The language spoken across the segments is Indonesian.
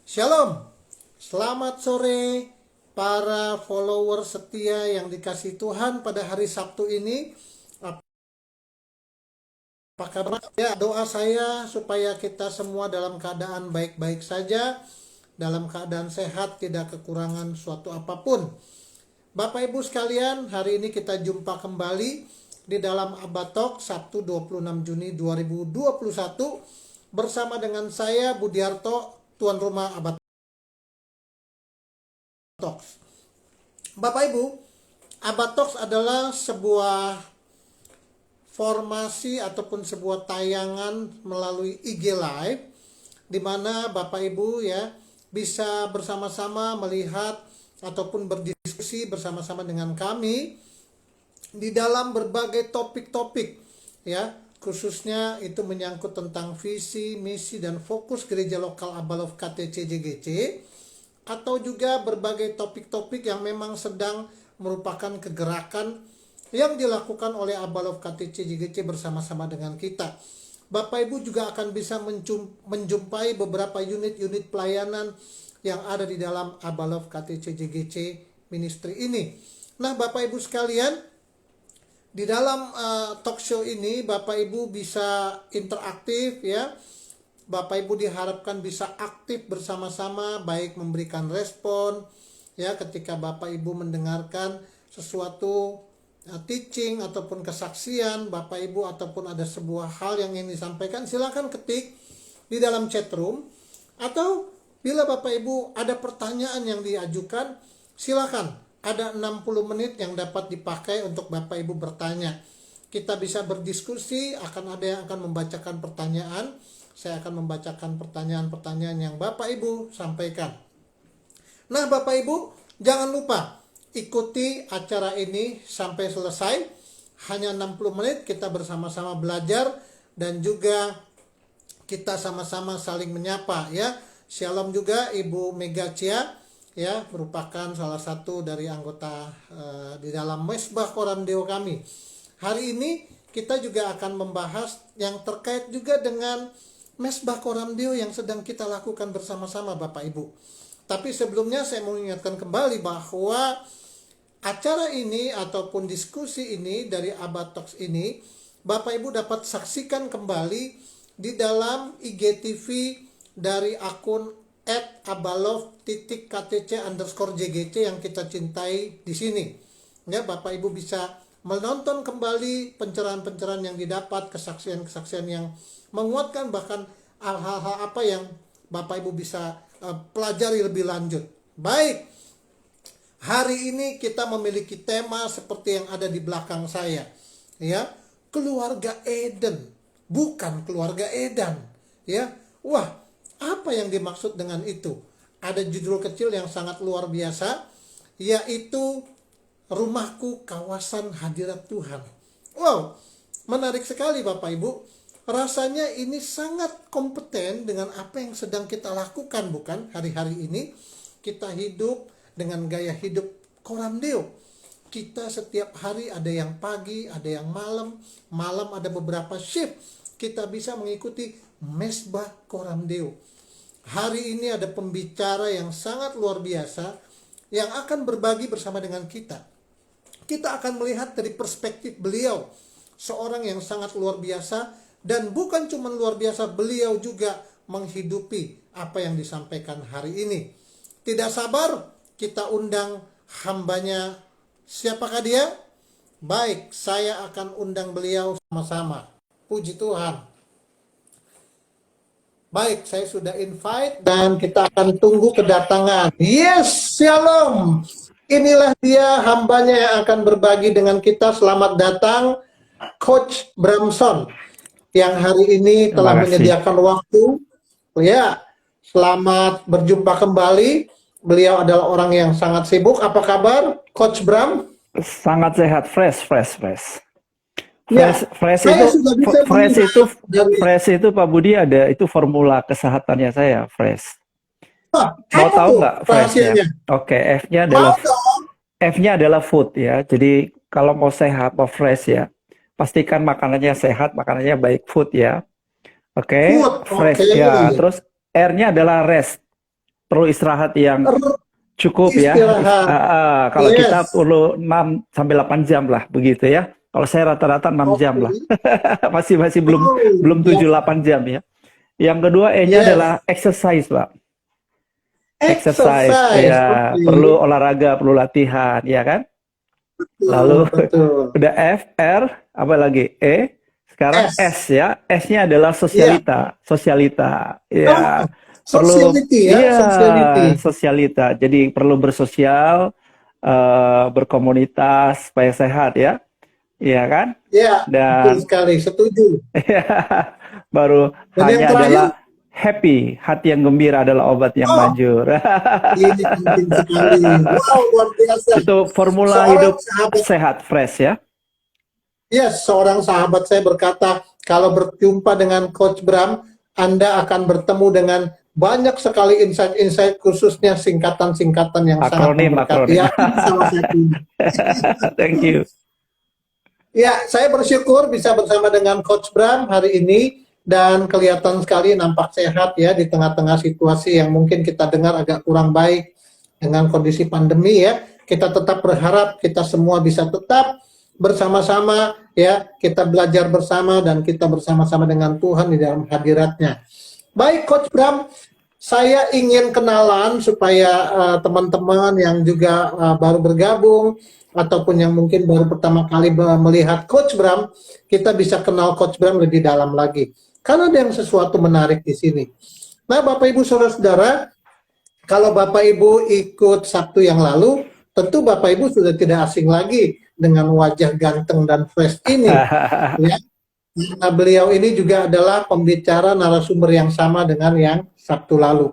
Shalom, selamat sore para follower setia yang dikasih Tuhan pada hari Sabtu ini. Apa kabar? Ya, doa saya supaya kita semua dalam keadaan baik-baik saja, dalam keadaan sehat, tidak kekurangan suatu apapun. Bapak Ibu sekalian, hari ini kita jumpa kembali di dalam Abatok Sabtu 26 Juni 2021 bersama dengan saya Budiarto, tuan rumah Abatok. Bapak Ibu, Abatox adalah sebuah formasi ataupun sebuah tayangan melalui IG Live di mana Bapak Ibu ya bisa bersama-sama melihat ataupun berdiskusi bersama-sama dengan kami di dalam berbagai topik-topik ya, khususnya itu menyangkut tentang visi, misi dan fokus gereja lokal Abalov KTC JGC, atau juga berbagai topik-topik yang memang sedang merupakan kegerakan yang dilakukan oleh Abalov KTC JGC bersama-sama dengan kita. Bapak Ibu juga akan bisa menjumpai beberapa unit-unit pelayanan yang ada di dalam Abalov KTC JGC Ministry ini. Nah, Bapak Ibu sekalian, di dalam talk show ini Bapak Ibu bisa interaktif ya. Bapak Ibu diharapkan bisa aktif bersama-sama, baik memberikan respon ya ketika Bapak Ibu mendengarkan sesuatu teaching ataupun kesaksian Bapak Ibu, ataupun ada sebuah hal yang ingin disampaikan, silakan ketik di dalam chat room, atau bila Bapak Ibu ada pertanyaan yang diajukan, silakan, ada 60 menit yang dapat dipakai untuk Bapak Ibu bertanya. Kita bisa berdiskusi, akan ada yang akan membacakan pertanyaan. Saya akan membacakan pertanyaan-pertanyaan yang Bapak Ibu sampaikan. Nah, Bapak Ibu, jangan lupa ikuti acara ini sampai selesai. Hanya 60 menit kita bersama-sama belajar dan juga kita sama-sama saling menyapa ya. Shalom juga Ibu Mega Cia ya, merupakan salah satu dari anggota di dalam Mesbah Koram Deo kami. Hari ini kita juga akan membahas yang terkait juga dengan Mesbah Koram Deo yang sedang kita lakukan bersama-sama Bapak Ibu. Tapi sebelumnya saya mau ingatkan kembali bahwa acara ini ataupun diskusi ini dari Abatox ini Bapak Ibu dapat saksikan kembali di dalam IGTV dari akun @abalov_ktc_jgc yang kita cintai di sini. Ya, Bapak Ibu bisa menonton kembali pencerahan-pencerahan yang didapat, kesaksian-kesaksian yang menguatkan, bahkan hal-hal apa yang Bapak Ibu bisa pelajari lebih lanjut. Baik, hari ini kita memiliki tema seperti yang ada di belakang saya, ya, keluarga Eden, bukan keluarga Edan, ya. Wah, apa yang dimaksud dengan itu? Ada judul kecil yang sangat luar biasa, yaitu Rumahku Kawasan Hadirat Tuhan. Wow, menarik sekali Bapak Ibu. Rasanya ini sangat kompeten dengan apa yang sedang kita lakukan, bukan? Hari-hari ini kita hidup dengan gaya hidup Koram Deo. Kita setiap hari ada yang pagi, ada yang malam, malam ada beberapa shift. Kita bisa mengikuti Mesbah Koram Deo. Hari ini ada pembicara yang sangat luar biasa yang akan berbagi bersama dengan kita. Kita akan melihat dari perspektif beliau, seorang yang sangat luar biasa. Dan bukan cuma luar biasa, beliau juga menghidupi apa yang disampaikan hari ini. Tidak sabar, kita undang hambanya. Siapakah dia? Baik, saya akan undang beliau sama-sama. Puji Tuhan. Baik, saya sudah invite dan kita akan tunggu kedatangan. Yes, shalom. Inilah dia hambanya yang akan berbagi dengan kita. Selamat datang, Coach Bramson, yang hari ini telah menyediakan waktu. Ya, selamat berjumpa kembali. Beliau adalah orang yang sangat sibuk. Apa kabar, Coach Bram? Sangat sehat, fresh. Ya, Fresh itu Pak Budi, ada itu formula kesehatannya saya, fresh. Mau tahu nggak freshnya? Oke, F-nya adalah food ya. Jadi kalau mau sehat, mau fresh ya, pastikan makanannya sehat, makanannya baik, food ya. Oke, fresh ya. Terus R-nya adalah rest. perlu istirahat yang Er, cukup ya. Istirahat. Kalau kita Yes. perlu 6 sampai 8 jam lah begitu ya. Kalau saya rata-rata 6 jam lah. Oke. Masih masih belum Oh, belum 7 biasa. 8 jam ya. Yang kedua E-nya Yes. adalah exercise, Pak. Exercise Exercise. ya, Oke. perlu olahraga, perlu latihan, ya kan? Lalu Betul, betul. udah F, R, apa lagi? E, sekarang S. S ya. S-nya adalah Iya. sosialita, sosialita. Ya, Oh, perlu sociality ya, iya sociality. sosialita. Jadi perlu bersosial, berkomunitas supaya sehat ya. Iya kan? Ya, betul Dan sekali, setuju. baru Dan yang hanya terakhir, adalah happy, hati yang gembira adalah obat yang oh, manjur. ini penting sekali. Wow, luar biasa. Itu formula Seorang hidup sahabat, sehat, fresh ya. yes, seorang sahabat saya berkata, kalau berjumpa dengan Coach Bram, Anda akan bertemu dengan banyak sekali insight-insight, khususnya singkatan-singkatan yang sangat Akronim, memberkati. akronim. Ya, ini salah satunya. Thank you. Ya, saya bersyukur bisa bersama dengan Coach Bram hari ini dan kelihatan sekali nampak sehat ya di tengah-tengah situasi yang mungkin kita dengar agak kurang baik dengan kondisi pandemi ya. Kita tetap berharap kita semua bisa tetap bersama-sama ya, kita belajar bersama dan kita bersama-sama dengan Tuhan di dalam hadiratnya. Baik Coach Bram, saya ingin kenalan supaya teman-teman yang juga baru bergabung ataupun yang mungkin baru pertama kali melihat Coach Bram, kita bisa kenal Coach Bram lebih dalam lagi. Karena ada yang sesuatu menarik di sini. Nah, Bapak Ibu Saudara-saudara, kalau Bapak Ibu ikut Sabtu yang lalu, tentu Bapak Ibu sudah tidak asing lagi dengan wajah ganteng dan fresh ini. Ya. Nah, beliau ini juga adalah pembicara narasumber yang sama dengan yang Sabtu lalu.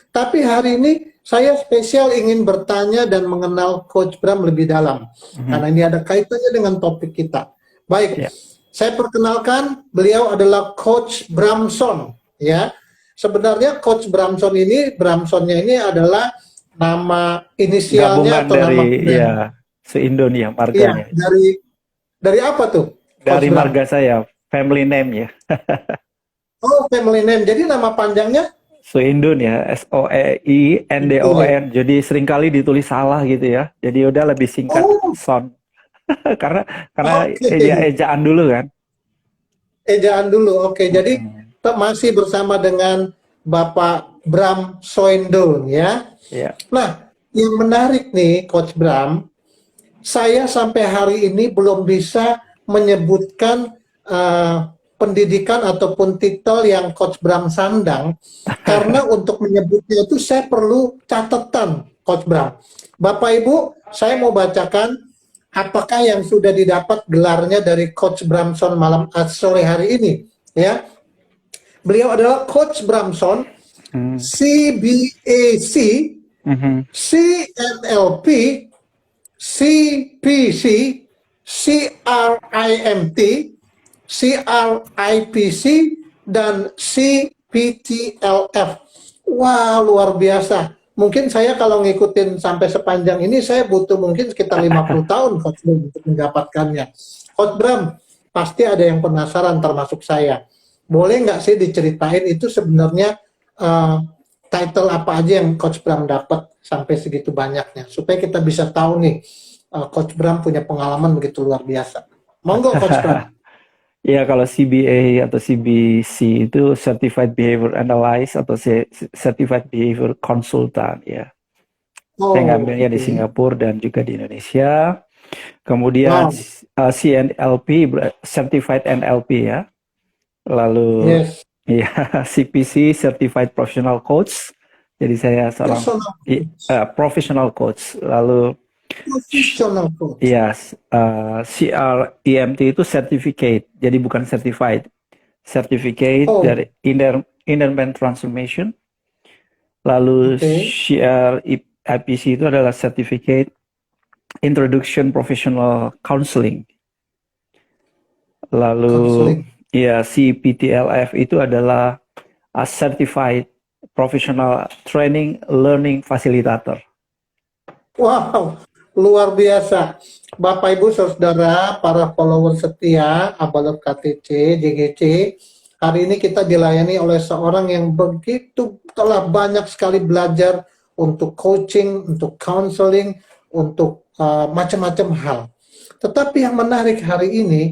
Tapi hari ini saya spesial ingin bertanya dan mengenal Coach Bram lebih dalam. Karena ini ada kaitannya dengan topik kita. Baik, Ya. saya perkenalkan beliau adalah Coach Bramson. Ya, sebenarnya Coach Bramson ini, Bramsonnya ini adalah nama inisialnya Gabungan atau nama dari brand. ya se-Indonesia Iya, marganya. dari apa tuh, Coach Dari Bram? marga saya, family name ya. Oh, family name. Jadi nama panjangnya? Soindon ya, Soeindon. Oke. Jadi seringkali ditulis salah gitu ya. Jadi udah lebih singkat Oh, Son. karena karena oke. ejaan dulu kan. Ejaan dulu. Oke, jadi Mm-mm. masih bersama dengan Bapak Bram Soindon ya. Ya. Nah, yang menarik nih Coach Bram, saya sampai hari ini belum bisa menyebutkan pendidikan ataupun titel yang Coach Bram sandang, karena untuk menyebutnya itu saya perlu catatan, Coach Bram. Bapak Ibu, saya mau bacakan apakah yang sudah didapat gelarnya dari Coach Bramson sore hari ini. Ya, beliau adalah Coach Bramson, Mm. CBAC, Mhm. CNLP, CPC, CRIMT, CRIPC, dan CPTLF. Wah, luar biasa. Mungkin saya kalau ngikutin sampai sepanjang ini, saya butuh mungkin sekitar 50 tahun Coach Bram untuk mendapatkannya. Coach Bram, pasti ada yang penasaran termasuk saya. Boleh nggak sih diceritain itu sebenarnya title apa aja yang Coach Bram dapat sampai segitu banyaknya, supaya kita bisa tahu nih, Coach Bram punya pengalaman begitu luar biasa. Monggo Coach Bram. Ya, kalau CBA atau CBC itu Certified Behavior Analyst atau Certified Behavior Consultant ya. Saya Oh, ngambilnya di oke. Singapura dan juga di Indonesia. Kemudian Wow. CNLP, Certified NLP ya. Lalu Yes. ya CPC, Certified Professional Coach. Jadi saya seorang Personal professional coach. Lalu professional coach. yes, CREMT itu certificate, jadi bukan certified. Certificate Oh, dari Inner Man Transformation. Lalu oke. CRIPC itu adalah certificate Introduction Professional Counseling. Lalu Counseling. ya CPTLF itu adalah Certified Professional Training Learning Facilitator. Wow, luar biasa. Bapak Ibu Saudara, para follower setia Abalok KTC, JGC, Hari ini kita dilayani oleh seorang yang begitu telah banyak sekali belajar untuk coaching, untuk counseling, untuk macam-macam hal. Tetapi yang menarik hari ini,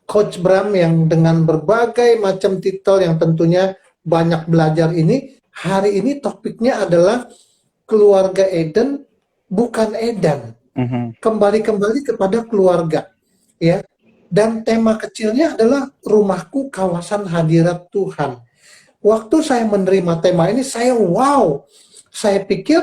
Coach Bram yang dengan berbagai macam titel yang tentunya banyak belajar ini, hari ini topiknya adalah keluarga Eden, bukan Edan. Mhm. Kembali kepada keluarga, ya. Dan tema kecilnya adalah rumahku kawasan hadirat Tuhan. Waktu saya menerima tema ini, saya pikir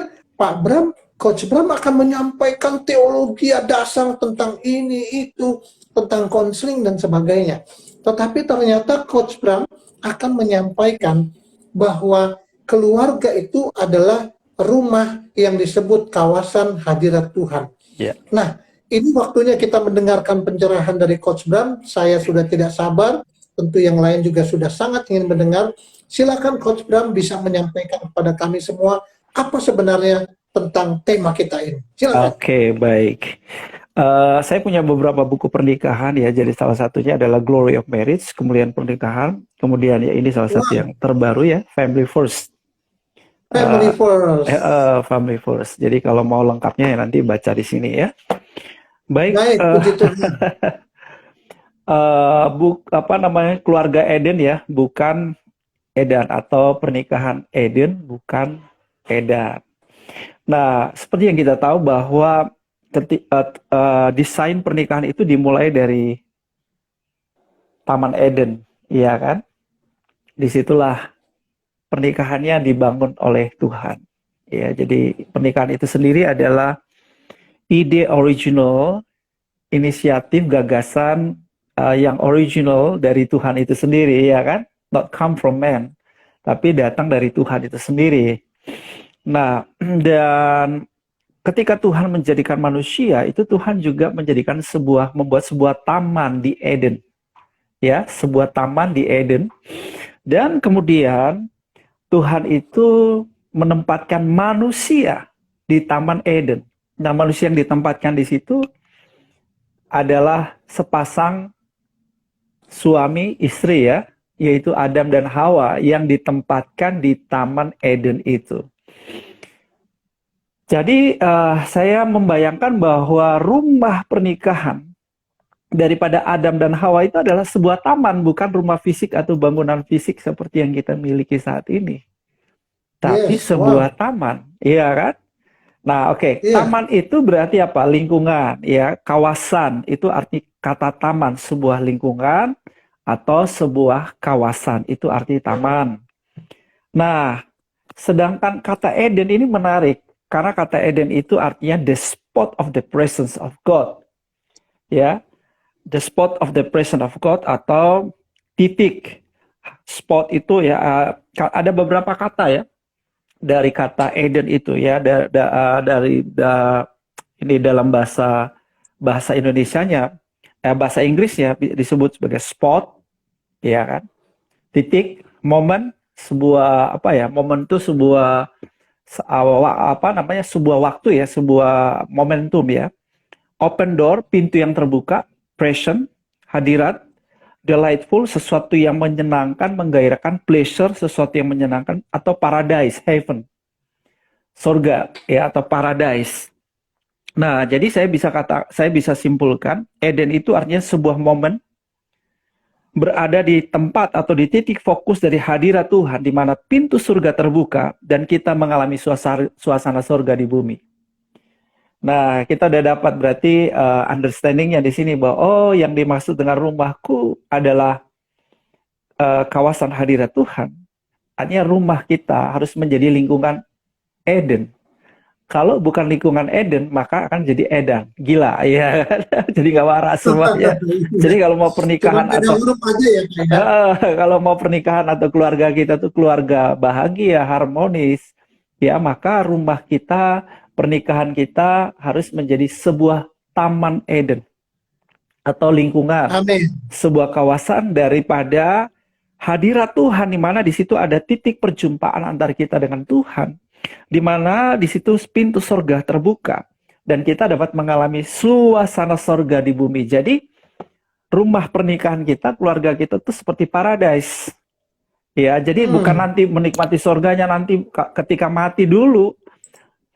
Coach Bram akan menyampaikan teologi dasar tentang ini, itu, tentang konseling dan sebagainya. Tetapi ternyata Coach Bram akan menyampaikan bahwa keluarga itu adalah rumah yang disebut kawasan hadirat Tuhan. Ya. Nah, ini waktunya kita mendengarkan pencerahan dari Coach Bram. Saya sudah tidak sabar. Tentu yang lain juga sudah sangat ingin mendengar. Silakan Coach Bram bisa menyampaikan kepada kami semua apa sebenarnya tentang tema kita ini. Silakan. Oke, baik. Saya punya beberapa buku pernikahan ya, jadi salah satunya adalah Glory of Marriage, kemudian pernikahan, kemudian ya ini salah satu yang terbaru ya, Family First. Family First. Family First. Jadi kalau mau lengkapnya ya nanti baca di sini ya. Baik, Puji Tuhan. apa namanya, keluarga Eden ya, bukan Edan, atau pernikahan Eden bukan Edan. Nah, seperti yang kita tahu bahwa desain pernikahan itu dimulai dari Taman Eden, iya kan? Disitulah pernikahannya dibangun oleh Tuhan. Ya, jadi pernikahan itu sendiri adalah ide original, inisiatif, gagasan yang original dari Tuhan itu sendiri, ya kan? Not come from man, tapi datang dari Tuhan itu sendiri. Nah, dan ketika Tuhan menjadikan manusia, itu Tuhan juga membuat sebuah taman di Eden. Ya, sebuah taman di Eden. Dan kemudian Tuhan itu menempatkan manusia di Taman Eden. Nah, manusia yang ditempatkan di situ adalah sepasang suami istri ya, yaitu Adam dan Hawa yang ditempatkan di Taman Eden itu. Jadi saya membayangkan bahwa rumah pernikahan daripada Adam dan Hawa itu adalah sebuah taman, bukan rumah fisik atau bangunan fisik seperti yang kita miliki saat ini. Tapi sebuah taman, iya kan? Nah, oke. Taman itu berarti apa? Lingkungan, ya. Kawasan itu arti kata taman, sebuah lingkungan atau sebuah kawasan itu arti taman. Nah, sedangkan kata Eden ini menarik karena kata Eden itu artinya the spot of the presence of God. Ya. The spot of the presence of God atau titik. Spot itu ya ada beberapa kata ya dari kata Eden itu ya, ini dalam bahasa Indonesianya, bahasa Inggrisnya disebut sebagai spot, ya kan, titik, momen, sebuah apa ya, momen itu sebuah sebuah waktu ya, sebuah momentum ya. Open door, pintu yang terbuka. Present, hadirat. Delightful, sesuatu yang menyenangkan, menggairahkan. Pleasure, sesuatu yang menyenangkan. Atau paradise, heaven, surga ya, atau paradise. Nah, jadi saya bisa simpulkan, Eden itu artinya sebuah momen berada di tempat atau di titik fokus dari hadirat Tuhan, di mana pintu surga terbuka dan kita mengalami suasana surga di bumi. Nah, kita udah dapat berarti understanding-nya di sini bahwa yang dimaksud dengan rumahku adalah kawasan hadirat Tuhan. Artinya rumah kita harus menjadi lingkungan Eden. Kalau bukan lingkungan Eden, maka akan jadi Edan. Gila, ya. Jadi nggak waras semuanya. Jadi kalau mau pernikahan kalau mau pernikahan atau keluarga kita tuh keluarga bahagia, harmonis, ya maka rumah kita, pernikahan kita harus menjadi sebuah taman Eden atau lingkungan. Amin. Sebuah kawasan daripada hadirat Tuhan, di mana di situ ada titik perjumpaan antara kita dengan Tuhan, di mana di situ pintu surga terbuka dan kita dapat mengalami suasana surga di bumi. Jadi rumah pernikahan kita, keluarga kita tuh seperti paradise. Ya, jadi bukan nanti menikmati surganya nanti ketika mati dulu.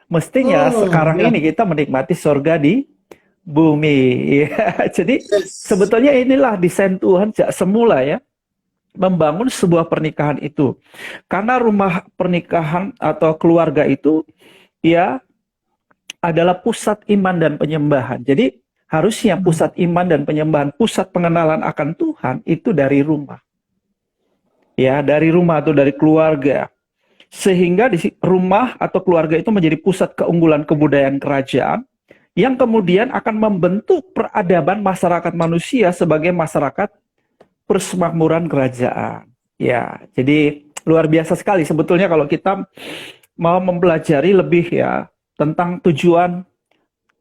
Mestinya sekarang Ya. ini kita menikmati surga di bumi. Ya, jadi Yes. sebetulnya inilah desain Tuhan sejak semula ya, membangun sebuah pernikahan itu. Karena rumah pernikahan atau keluarga itu ya adalah pusat iman dan penyembahan. Jadi harusnya pusat iman dan penyembahan, pusat pengenalan akan Tuhan itu dari rumah. Ya, dari rumah atau dari keluarga. Sehingga di rumah atau keluarga itu menjadi pusat keunggulan kebudayaan kerajaan yang kemudian akan membentuk peradaban masyarakat manusia sebagai masyarakat persemakmuran kerajaan. Ya, jadi luar biasa sekali sebetulnya kalau kita mau mempelajari lebih ya tentang tujuan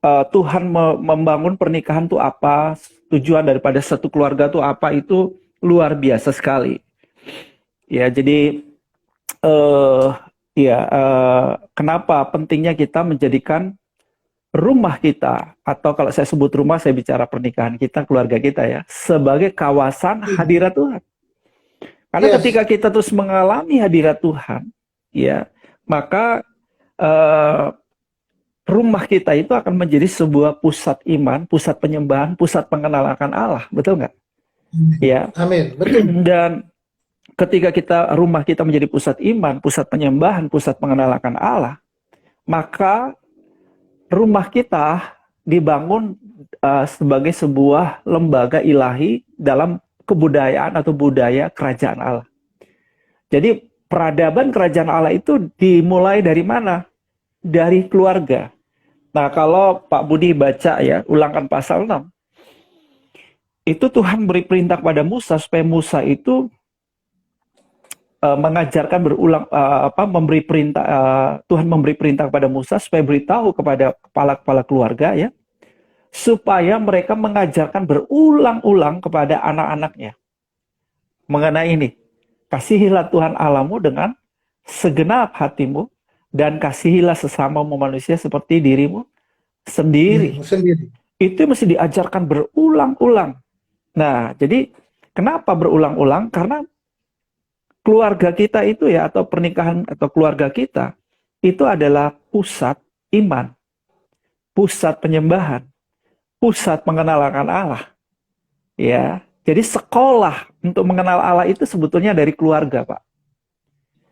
Tuhan membangun pernikahan itu apa, tujuan daripada satu keluarga itu apa, itu luar biasa sekali. Ya, jadi kenapa pentingnya kita menjadikan rumah kita, atau kalau saya sebut rumah, saya bicara pernikahan kita, keluarga kita ya, sebagai kawasan hadirat Tuhan. Karena ketika kita terus mengalami hadirat Tuhan, ya, maka rumah kita itu akan menjadi sebuah pusat iman, pusat penyembahan, pusat pengenalan akan Allah, betul nggak? Ya. Amin. Betul. Dan ketika rumah kita menjadi pusat iman, pusat penyembahan, pusat pengenalan akan Allah, maka rumah kita dibangun sebagai sebuah lembaga ilahi dalam kebudayaan atau budaya kerajaan Allah. Jadi peradaban kerajaan Allah itu dimulai dari mana? Dari keluarga. Nah, kalau Pak Budi baca ya, Ulangan pasal 6, itu Tuhan beri perintah kepada Musa supaya Musa itu mengajarkan memberi perintah, Tuhan memberi perintah kepada Musa supaya beritahu kepada kepala-kepala keluarga ya, supaya mereka mengajarkan berulang-ulang kepada anak-anaknya mengenai ini. Kasihilah Tuhan Allahmu dengan segenap hatimu dan kasihilah sesamamu manusia seperti dirimu sendiri. Itu mesti diajarkan berulang-ulang. Nah, jadi kenapa berulang-ulang? Karena keluarga kita itu ya, atau pernikahan atau keluarga kita itu adalah pusat iman, pusat penyembahan, pusat pengenalan Allah. Ya, jadi sekolah untuk mengenal Allah itu sebetulnya dari keluarga, Pak.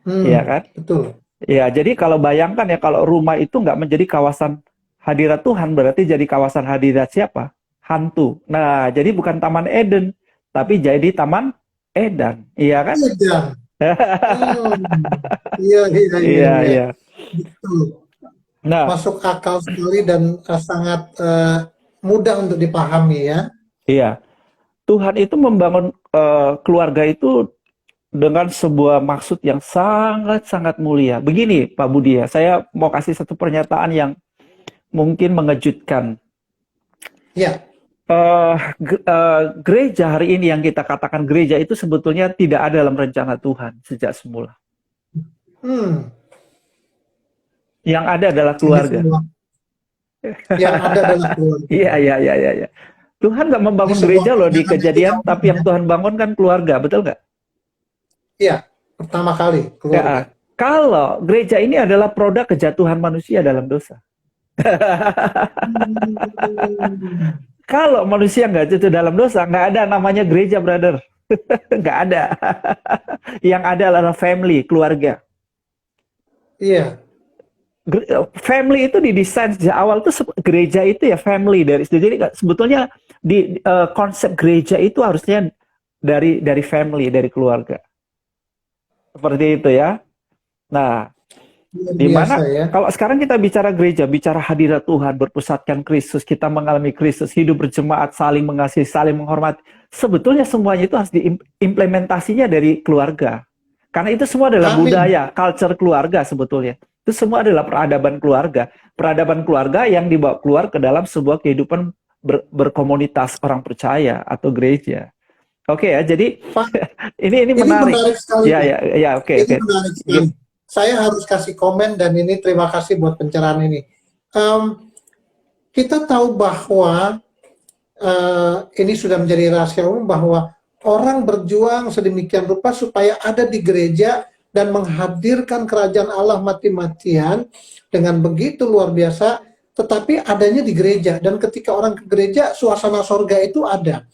Iya kan? Betul. Ya, jadi kalau bayangkan ya, kalau rumah itu nggak menjadi kawasan hadirat Tuhan, berarti jadi kawasan hadirat siapa? Hantu. Nah, jadi bukan Taman Eden, tapi jadi Taman Edan. Iya kan? Edan. Iya. Betul. Nah, masuk akal sekali dan sangat mudah untuk dipahami ya. Iya. Tuhan itu membangun keluarga itu dengan sebuah maksud yang sangat-sangat mulia. Begini, Pak Budi ya, saya mau kasih satu pernyataan yang mungkin mengejutkan. Ya. Gereja hari ini yang kita katakan gereja itu sebetulnya tidak ada dalam rencana Tuhan sejak semula. Yang ada adalah keluarga. Yang ada adalah keluarga. Iya. Tuhan nggak membangun gereja loh di Kejadian, tapi yang Tuhan bangun kan keluarga, betul nggak? Iya, pertama kali keluarga. Ya, kalau gereja ini adalah produk kejatuhan manusia dalam dosa. Kalau manusia nggak jatuh dalam dosa, nggak ada namanya gereja, brother. Nggak ada. Yang ada adalah family, keluarga. Iya. Family itu didesain sejak awal tuh, gereja itu ya family dari situ. Jadi sebetulnya di konsep gereja itu harusnya dari family, dari keluarga. Seperti itu ya. Nah, di mana ya? Kalau sekarang kita bicara gereja, bicara hadirat Tuhan, berpusatkan Kristus, kita mengalami Kristus, hidup berjemaat, saling mengasihi, saling menghormati. Sebetulnya semuanya itu harus diimplementasinya dari keluarga. Karena itu semua adalah budaya, culture keluarga sebetulnya. Itu semua adalah peradaban keluarga. Peradaban keluarga yang dibawa keluar ke dalam sebuah kehidupan berkomunitas orang percaya atau gereja. Oke ya, jadi ini menarik sekali. Ya, oke. Menarik sekali. Saya harus kasih komen dan ini terima kasih buat pencerahan ini. Kita tahu bahwa ini sudah menjadi rahasia umum bahwa orang berjuang sedemikian rupa supaya ada di gereja dan menghadirkan kerajaan Allah mati-matian dengan begitu luar biasa, tetapi adanya di gereja. Dan ketika orang ke gereja, suasana sorga itu ada.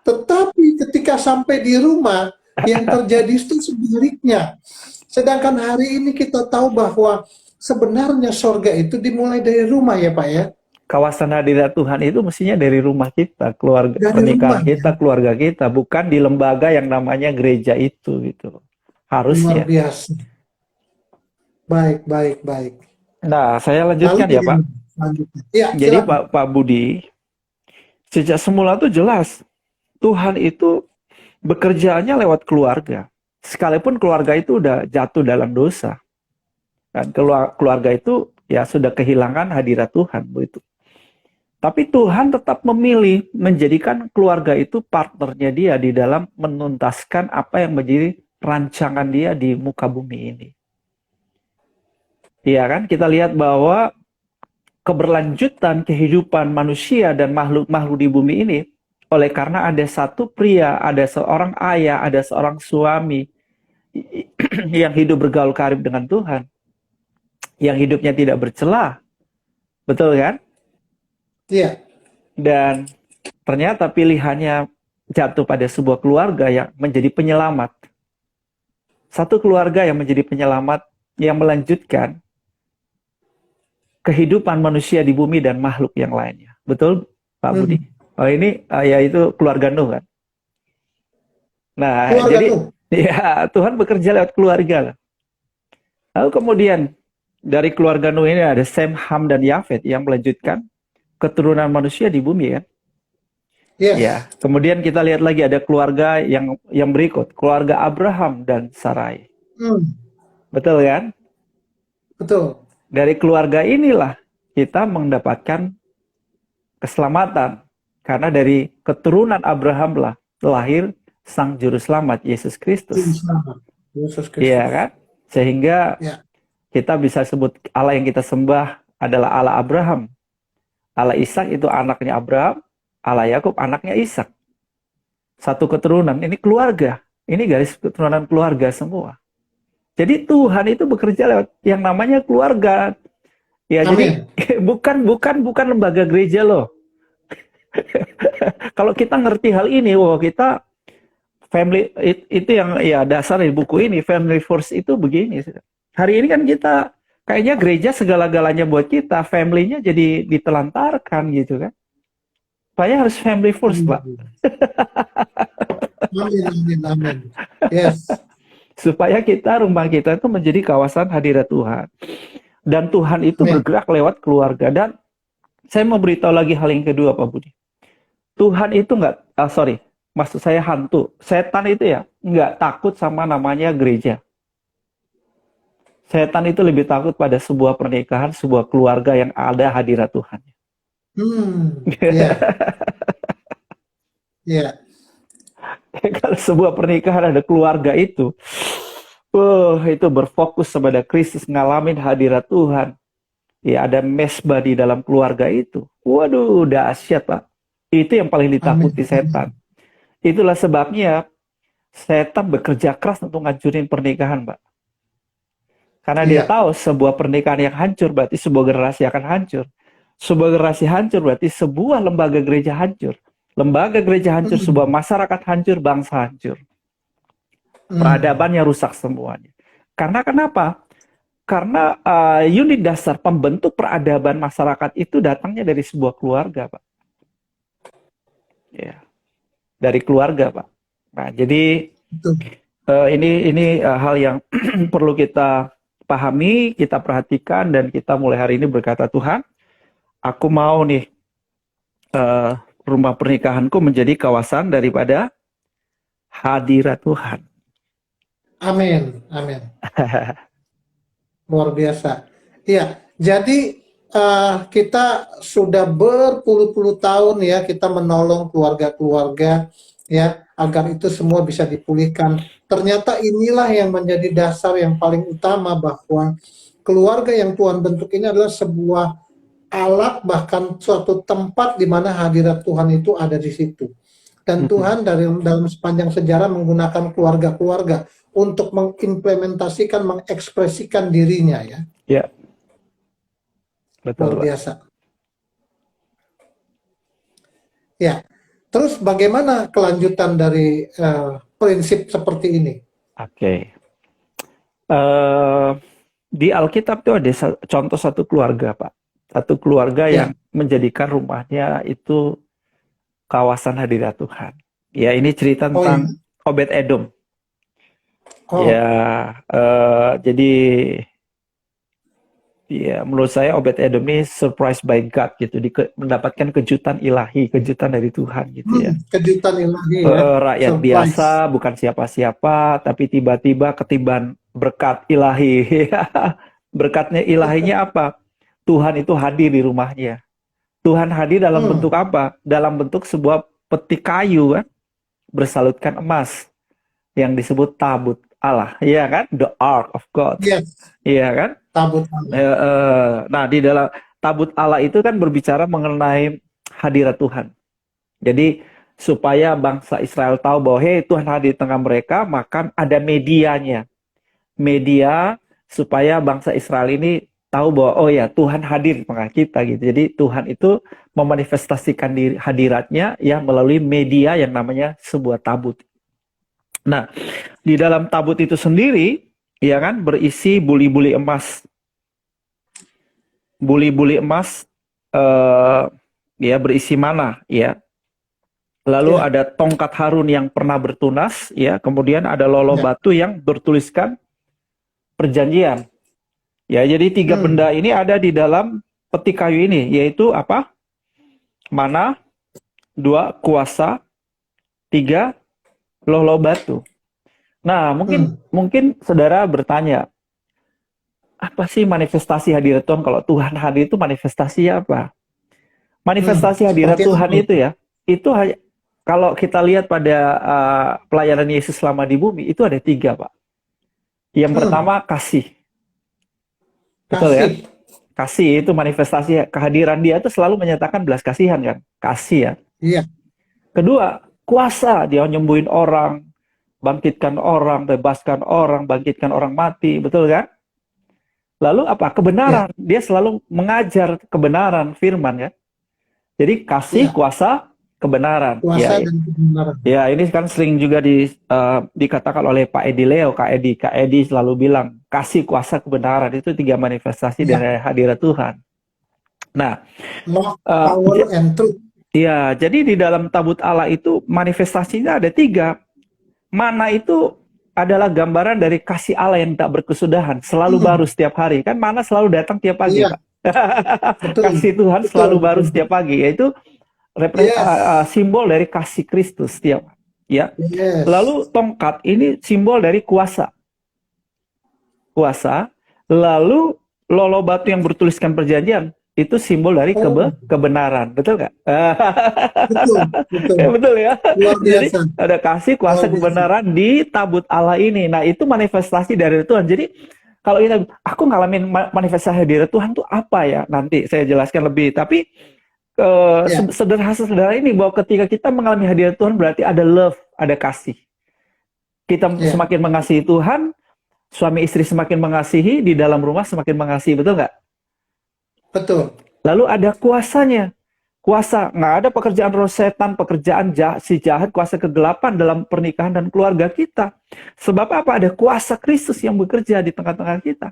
Tetapi ketika sampai di rumah, yang terjadi itu sebaliknya. Sedangkan hari ini kita tahu bahwa sebenarnya sorga itu dimulai dari rumah ya Pak ya. Kawasan hadirat Tuhan itu mestinya dari rumah kita, keluarga, Dari pernikahan rumah, kita, ya. keluarga kita, bukan di lembaga yang namanya gereja itu gitu. Harusnya. Luar biasa. Baik, baik, baik. Nah, saya lanjutkan Lalu ya Pak. Ya, Jadi silakan. Pak Budi, sejak semula tuh jelas Tuhan itu bekerjaannya lewat keluarga. Sekalipun keluarga itu udah jatuh dalam dosa. Dan keluarga itu ya sudah kehilangan hadirat Tuhan begitu. Tapi Tuhan tetap memilih menjadikan keluarga itu partnernya dia di dalam menuntaskan apa yang menjadi rancangan dia di muka bumi ini. Iya kan? Kita lihat bahwa keberlanjutan kehidupan manusia dan makhluk-makhluk di bumi ini oleh karena ada satu pria, ada seorang ayah, ada seorang suami yang hidup bergaul karib dengan Tuhan, yang hidupnya tidak bercela. Betul kan? Iya. Dan ternyata pilihannya jatuh pada sebuah keluarga yang menjadi penyelamat. Satu keluarga yang menjadi penyelamat yang melanjutkan kehidupan manusia di bumi dan makhluk yang lainnya. Betul, Pak Budi? Oh ini yaitu keluarga Nuh kan? Nah, keluarga jadi Nuh. Ya Tuhan bekerja lewat keluarga. Lalu kemudian dari keluarga Nuh ini ada Sem, Ham, dan Yafet yang melanjutkan keturunan manusia di bumi kan? Yes. Ya. Kemudian kita lihat lagi ada keluarga yang berikut, keluarga Abraham dan Sarai. Betul kan? Betul. Dari keluarga inilah kita mendapatkan keselamatan karena dari keturunan Abraham lah lahir Sang Juru Selamat Yesus Kristus. Yesus Kristus. Iya kan? Sehingga kita bisa sebut Allah yang kita sembah adalah Allah Abraham. Allah Ishak itu anaknya Abraham, Allah Yakub anaknya Ishak. Satu keturunan, ini keluarga. Ini garis keturunan keluarga semua. Jadi Tuhan itu bekerja lewat yang namanya keluarga. Ya, Amin. Jadi bukan lembaga gereja loh. Kalau kita ngerti hal ini, kita family itu yang ya dasar di buku ini, family first itu begini. Hari ini kan kita kayaknya gereja segala-galanya buat kita, family-nya jadi ditelantarkan gitu kan. Saya harus family first, Pak. Amin. Yes. Supaya rumah kita itu menjadi kawasan hadirat Tuhan. Dan Tuhan itu bergerak lewat keluarga. Dan saya mau beritahu lagi hal yang kedua, Pak Budi. Tuhan itu maksud saya hantu. Setan itu ya nggak takut sama namanya gereja. Setan itu lebih takut pada sebuah pernikahan, sebuah keluarga yang ada hadirat Tuhan. Iya. Kalau sebuah pernikahan ada keluarga itu berfokus kepada Kristus, ngalamin hadirat Tuhan. Ya, ada mesbah di dalam keluarga itu. Waduh, dahsyat, Pak. Itu yang paling ditakuti setan. Itulah sebabnya setan bekerja keras untuk ngancurin pernikahan, Pak. Karena dia tahu sebuah pernikahan yang hancur berarti sebuah generasi akan hancur. Sebuah generasi hancur berarti sebuah lembaga gereja hancur. Lembaga gereja hancur, sebuah masyarakat hancur, bangsa hancur. Peradabannya rusak semuanya. Karena kenapa? Karena unit dasar pembentuk peradaban masyarakat itu datangnya dari sebuah keluarga, Pak. Ya, dari keluarga, Pak. Nah, jadi ini hal yang perlu kita pahami, kita perhatikan, dan kita mulai hari ini berkata, Tuhan, aku mau nih rumah pernikahanku menjadi kawasan daripada hadirat Tuhan. Amin. Luar biasa. Iya, jadi kita sudah berpuluh-puluh tahun ya kita menolong keluarga-keluarga ya agar itu semua bisa dipulihkan. Ternyata inilah yang menjadi dasar yang paling utama bahwa keluarga yang Tuhan bentuk ini adalah sebuah alat, bahkan suatu tempat di mana hadirat Tuhan itu ada di situ. Dan Tuhan dalam sepanjang sejarah menggunakan keluarga-keluarga untuk mengimplementasikan, mengekspresikan dirinya ya. Ya, betul, Luar Pak. biasa. Ya. Terus bagaimana kelanjutan dari prinsip seperti ini? Oke. Eh, di Alkitab itu ada contoh satu keluarga, Pak. Satu keluarga yang Ya. menjadikan rumahnya itu kawasan hadirat Tuhan. Ya, ini cerita Oh iya. tentang Obed Edom. Oh. Ya, jadi ya menurut saya Obed Edom ini surprised by God gitu, mendapatkan kejutan ilahi, kejutan dari Tuhan gitu ya. Kejutan ilahi ya. Rakyat Surprise. biasa, bukan siapa-siapa, tapi tiba-tiba ketiban berkat ilahi. Berkatnya ilahinya apa? Tuhan itu hadir di rumahnya. Tuhan hadir dalam bentuk apa? Dalam bentuk sebuah peti kayu kan, bersalutkan emas yang disebut tabut Allah, iya kan? The Ark of God, Yes. iya kan? Tabut. Nah, di dalam tabut Allah itu kan berbicara mengenai hadirat Tuhan. Jadi supaya bangsa Israel tahu bahwa hey, Tuhan hadir di tengah mereka, maka ada medianya. Media supaya bangsa Israel ini tahu bahwa oh ya Tuhan hadir di tengah kita gitu. Jadi Tuhan itu memanifestasikan hadiratnya ya melalui media yang namanya sebuah tabut. Nah, di dalam tabut itu sendiri ya kan berisi buli-buli emas. Buli-buli emas ya berisi mana ya. Lalu ada tongkat Harun yang pernah bertunas ya, kemudian ada lolo batu yang bertuliskan perjanjian. Ya, jadi tiga benda ini ada di dalam peti kayu ini, yaitu apa? Mana, 2 kuasa, 3 lolo batu. Nah, mungkin saudara bertanya, apa sih manifestasi hadirat Tuhan? Kalau Tuhan hadir itu manifestasi apa? Manifestasi hadirat Tuhan itu ya, itu kalau kita lihat pada pelayanan Yesus selama di bumi, itu ada 3, Pak. Yang pertama, kasih. Betul ya? Kasih itu manifestasi kehadiran dia itu selalu menyatakan belas kasihan kan? Kasih ya. Iya. Kedua, kuasa. Dia nyembuhin orang, bangkitkan orang, bebaskan orang, bangkitkan orang mati. Betul kan? Lalu apa? Kebenaran. Dia selalu mengajar kebenaran firman ya. Jadi kasih, kuasa, kebenaran. Kuasa dan kebenaran. Ya, ini kan sering juga dikatakan oleh Pak Edi Leo, Kak Edi selalu bilang, kasih, kuasa, kebenaran, itu 3 manifestasi dari hadirat Tuhan. Nah, power and truth. Ya, jadi di dalam tabut Allah itu manifestasinya ada 3. Mana itu adalah gambaran dari kasih Allah yang tak berkesudahan, selalu baru setiap hari. Kan mana selalu datang tiap pagi, Pak. Kasih Tuhan selalu baru setiap pagi, yaitu simbol dari kasih Kristus setiap ya. Lalu tongkat ini simbol dari kuasa. Lalu lolo batu yang bertuliskan perjanjian itu simbol dari kebenaran, betul nggak? Betul ya. Jadi ada kasih, kuasa, kebenaran di tabut Allah ini. Nah, itu manifestasi dari Tuhan. Jadi kalau aku ngalamin manifestasi dari Tuhan tuh apa ya? Nanti saya jelaskan lebih. Tapi sederhana ini bahwa ketika kita mengalami hadirat Tuhan berarti ada love, ada kasih. Kita semakin mengasihi Tuhan, suami istri semakin mengasihi, di dalam rumah semakin mengasihi, betul nggak? Betul. Lalu ada kuasanya. Kuasa, nggak ada pekerjaan roh setan, pekerjaan si jahat, kuasa kegelapan dalam pernikahan dan keluarga kita. Sebab apa? Ada kuasa Kristus yang bekerja di tengah-tengah kita.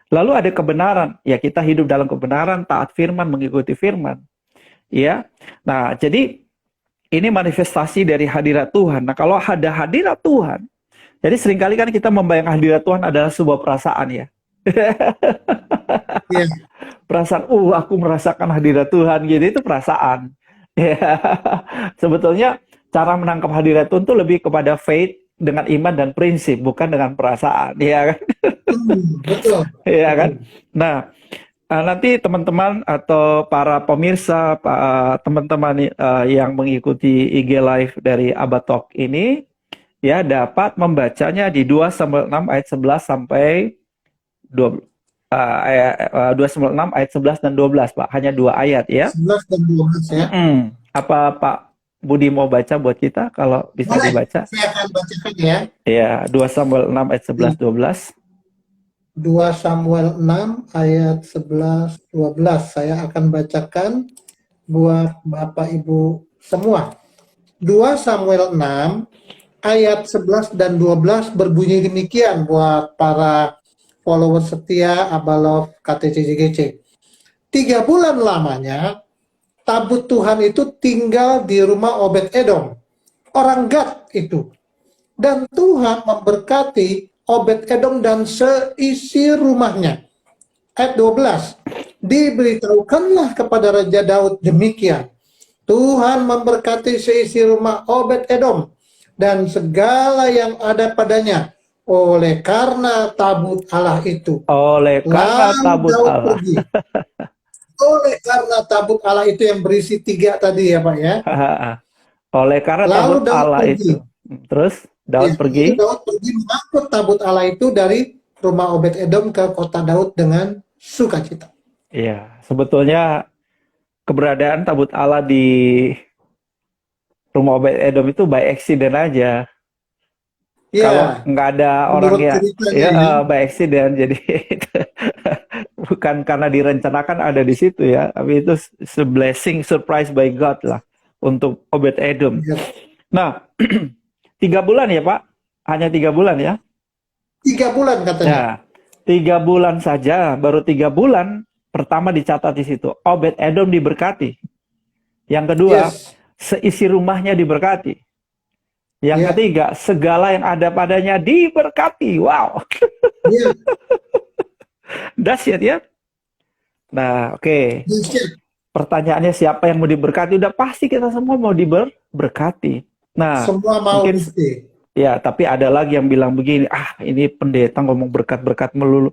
Lalu ada kebenaran. Ya, kita hidup dalam kebenaran, taat firman, mengikuti firman. Ya, nah jadi ini manifestasi dari hadirat Tuhan. Nah kalau ada hadirat Tuhan, jadi seringkali kan kita membayangkan hadirat Tuhan adalah sebuah perasaan ya. Perasaan, aku merasakan hadirat Tuhan, gitu itu perasaan. Ya. Sebetulnya cara menangkap hadirat Tuhan itu lebih kepada faith dengan iman dan prinsip, bukan dengan perasaan, ya kan? Betul. Ya kan? Nah. Nanti teman-teman atau para pemirsa, teman-teman yang mengikuti IG Live dari Abba Talk ini, ya dapat membacanya di 2 Samuel 6 ayat 11 sampai 2 Samuel 6 ayat 11 dan 12, Pak. Hanya 2 ayat ya. 11 dan 12 ya. Apa Pak Budi mau baca buat kita kalau bisa Boleh, dibaca? saya akan bacakan ya. Ya, 2 Samuel 6 ayat 11 12. 2 Samuel 6 ayat 11 12 saya akan bacakan buat Bapak Ibu semua. 2 Samuel 6 ayat 11 dan 12 berbunyi demikian buat para follower setia Abalov KTCJGC. 3 bulan lamanya tabut Tuhan itu tinggal di rumah Obed Edom, orang Gad itu. Dan Tuhan memberkati Obed Edom dan seisi rumahnya. Ayat 12. Diberitahukanlah kepada Raja Daud demikian. Tuhan memberkati seisi rumah Obed Edom dan segala yang ada padanya oleh karena tabut Allah itu. Oleh karena Lalu tabut Daud Allah. pergi. Oleh karena tabut Allah itu yang berisi 3 tadi ya Pak ya. Oleh karena Lalu tabut Daud Allah pergi. itu. Terus Daud Ya, pergi. lalu Daud pergi mengangkut tabut Allah itu dari rumah Obed Edom ke kota Daud dengan sukacita. Iya, sebetulnya keberadaan tabut Allah di rumah Obed Edom itu by accident aja. Ya, Kalau nggak ada orang menurut ya, ceritanya ya. by accident. Jadi bukan karena direncanakan ada di situ ya, tapi itu blessing, surprise by God lah untuk Obed Edom. Ya. Nah, 3 bulan ya Pak, hanya 3 bulan ya. 3 bulan katanya. Nah, 3 bulan saja, baru 3 bulan pertama dicatat di situ. Obed Edom diberkati. Yang kedua, Yes. seisi rumahnya diberkati. Yang Ya. ketiga, segala yang ada padanya diberkati. Wow, Ya. dahsyat ya. Nah, oke. Dahsyat. Pertanyaannya siapa yang mau diberkati? Udah pasti kita semua mau diberkati. Nah, Semua mau mungkin mesti. ya, tapi ada lagi yang bilang begini, ini pendeta ngomong berkat-berkat melulu.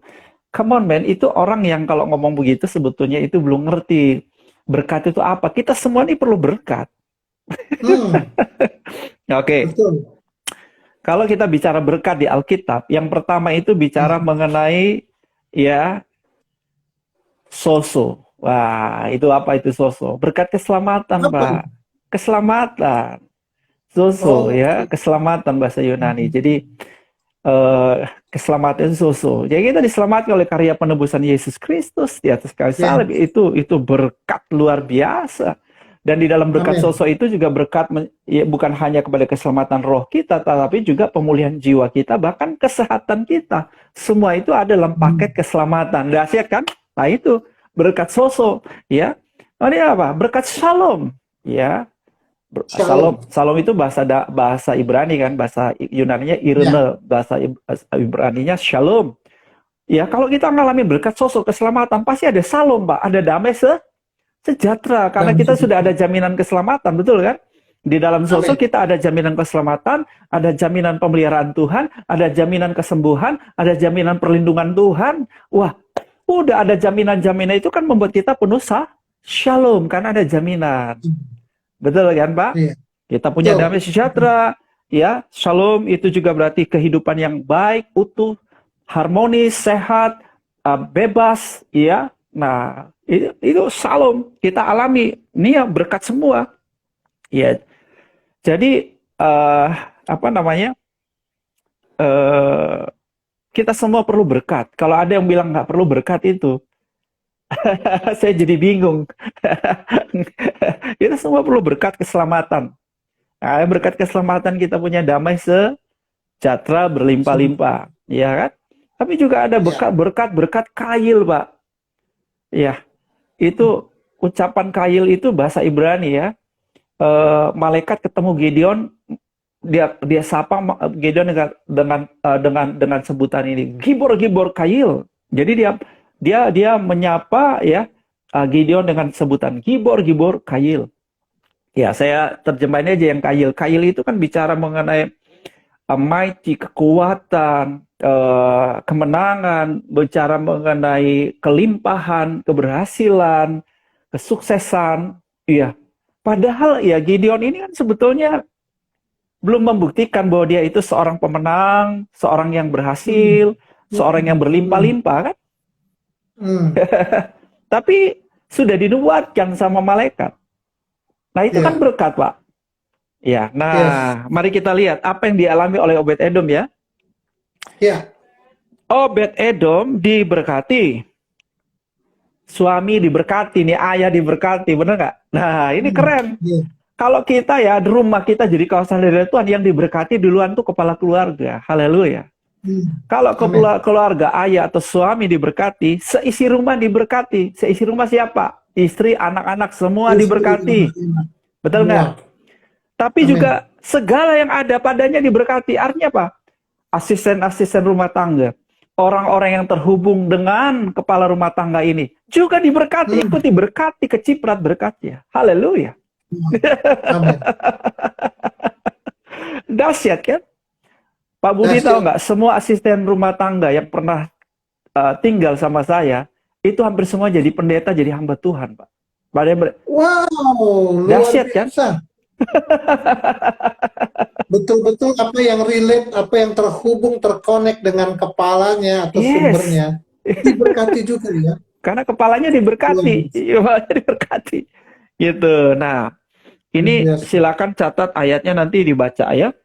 Come on man, itu orang yang kalau ngomong begitu sebetulnya itu belum ngerti berkat itu apa. Kita semua ini perlu berkat. Oke. Betul. Kalau kita bicara berkat di Alkitab, yang pertama itu bicara mengenai ya soso. Wah, itu apa itu soso? Berkat keselamatan, Apa? Pak. Keselamatan. Soso ya, keselamatan bahasa Yunani. Jadi keselamatan itu soso. Jadi kita diselamatkan oleh karya penebusan Yesus Kristus di atas kayu salib. Itu berkat luar biasa. Dan di dalam berkat soso itu juga berkat ya, bukan hanya kepada keselamatan roh kita, tetapi juga pemulihan jiwa kita, bahkan kesehatan kita. Semua itu ada dalam paket keselamatan. Dahsyat kan? Nah itu berkat soso, ya. Oh, ini apa? Berkat shalom, ya. Shalom itu bahasa Ibrani kan, bahasa Yunaninya irene, bahasa Ibraninya shalom. Ya, kalau kita mengalami berkat sosok keselamatan, pasti ada shalom, Pak, ada damai sejahtera, karena kita sudah ada jaminan keselamatan, betul kan? Di dalam sosok kita ada jaminan keselamatan, ada jaminan pemeliharaan Tuhan, ada jaminan kesembuhan, ada jaminan perlindungan Tuhan. Wah, udah ada jaminan-jaminan itu kan membuat kita penuh shalom, karena ada jaminan. Betul kan, Pak? Iya. Kita punya damai sejahtera, ya. Shalom itu juga berarti kehidupan yang baik, utuh, harmonis, sehat, bebas, ya. Nah, itu shalom kita alami. Ini yang berkat semua. Ya. Jadi kita semua perlu berkat. Kalau ada yang bilang nggak perlu berkat itu, saya jadi bingung. Kita semua perlu berkat keselamatan. Nah, berkat keselamatan kita punya damai sejahtera berlimpah-limpah, ya kan? Tapi juga ada berkat kail, Pak. Ya, itu ucapan kail itu bahasa Ibrani ya. Malaikat ketemu Gideon, dia sapa Gideon dengan sebutan ini, gibor kail. Jadi dia menyapa ya Gideon dengan sebutan gibor kail. Ya, saya terjemahin aja yang kail. Kail itu kan bicara mengenai mighty, kekuatan, kemenangan, bicara mengenai kelimpahan, keberhasilan, kesuksesan. Iya. Padahal ya Gideon ini kan sebetulnya belum membuktikan bahwa dia itu seorang pemenang, seorang yang berhasil, seorang yang berlimpah-limpah kan? Hmm. Tapi sudah dinubuatkan sama malaikat. Nah, itu kan Ya. berkat, Pak. Ya, nah, Yes. mari kita lihat apa yang dialami oleh Obed-Edom ya. Ya. Obed-Edom diberkati, suami diberkati, nih ayah diberkati, bener nggak? Nah, ini Hmm. keren. Ya. Kalau kita ya, di rumah kita jadi kawasan dari Tuhan, yang diberkati duluan tuh kepala keluarga. Haleluya. Hmm. Kalau Amin. keluarga ayah atau suami diberkati, seisi rumah diberkati. Seisi rumah siapa? Istri, anak-anak, semua Istri, diberkati. anak-anak, Betul semua. nggak? Tapi Amin. juga segala yang ada padanya diberkati. Artinya apa? Asisten-asisten rumah tangga, orang-orang yang terhubung dengan kepala rumah tangga ini juga diberkati, Hmm. ikut diberkati, keciprat berkatnya. Haleluya. Amin. Dahsyat kan? Pak Budi tahu Dahsyat. nggak, semua asisten rumah tangga yang pernah tinggal sama saya, itu hampir semua jadi pendeta, jadi hamba Tuhan, Pak. Wow, luar Dahsyat kan? biasa. Betul-betul apa yang relate, apa yang terhubung, terkonek dengan kepalanya atau Yes. sumbernya, diberkati juga ya. Karena kepalanya Luar diberkati, biasa. kepalanya diberkati. Gitu. Nah, Luar ini biasa. silakan catat ayatnya nanti dibaca ya.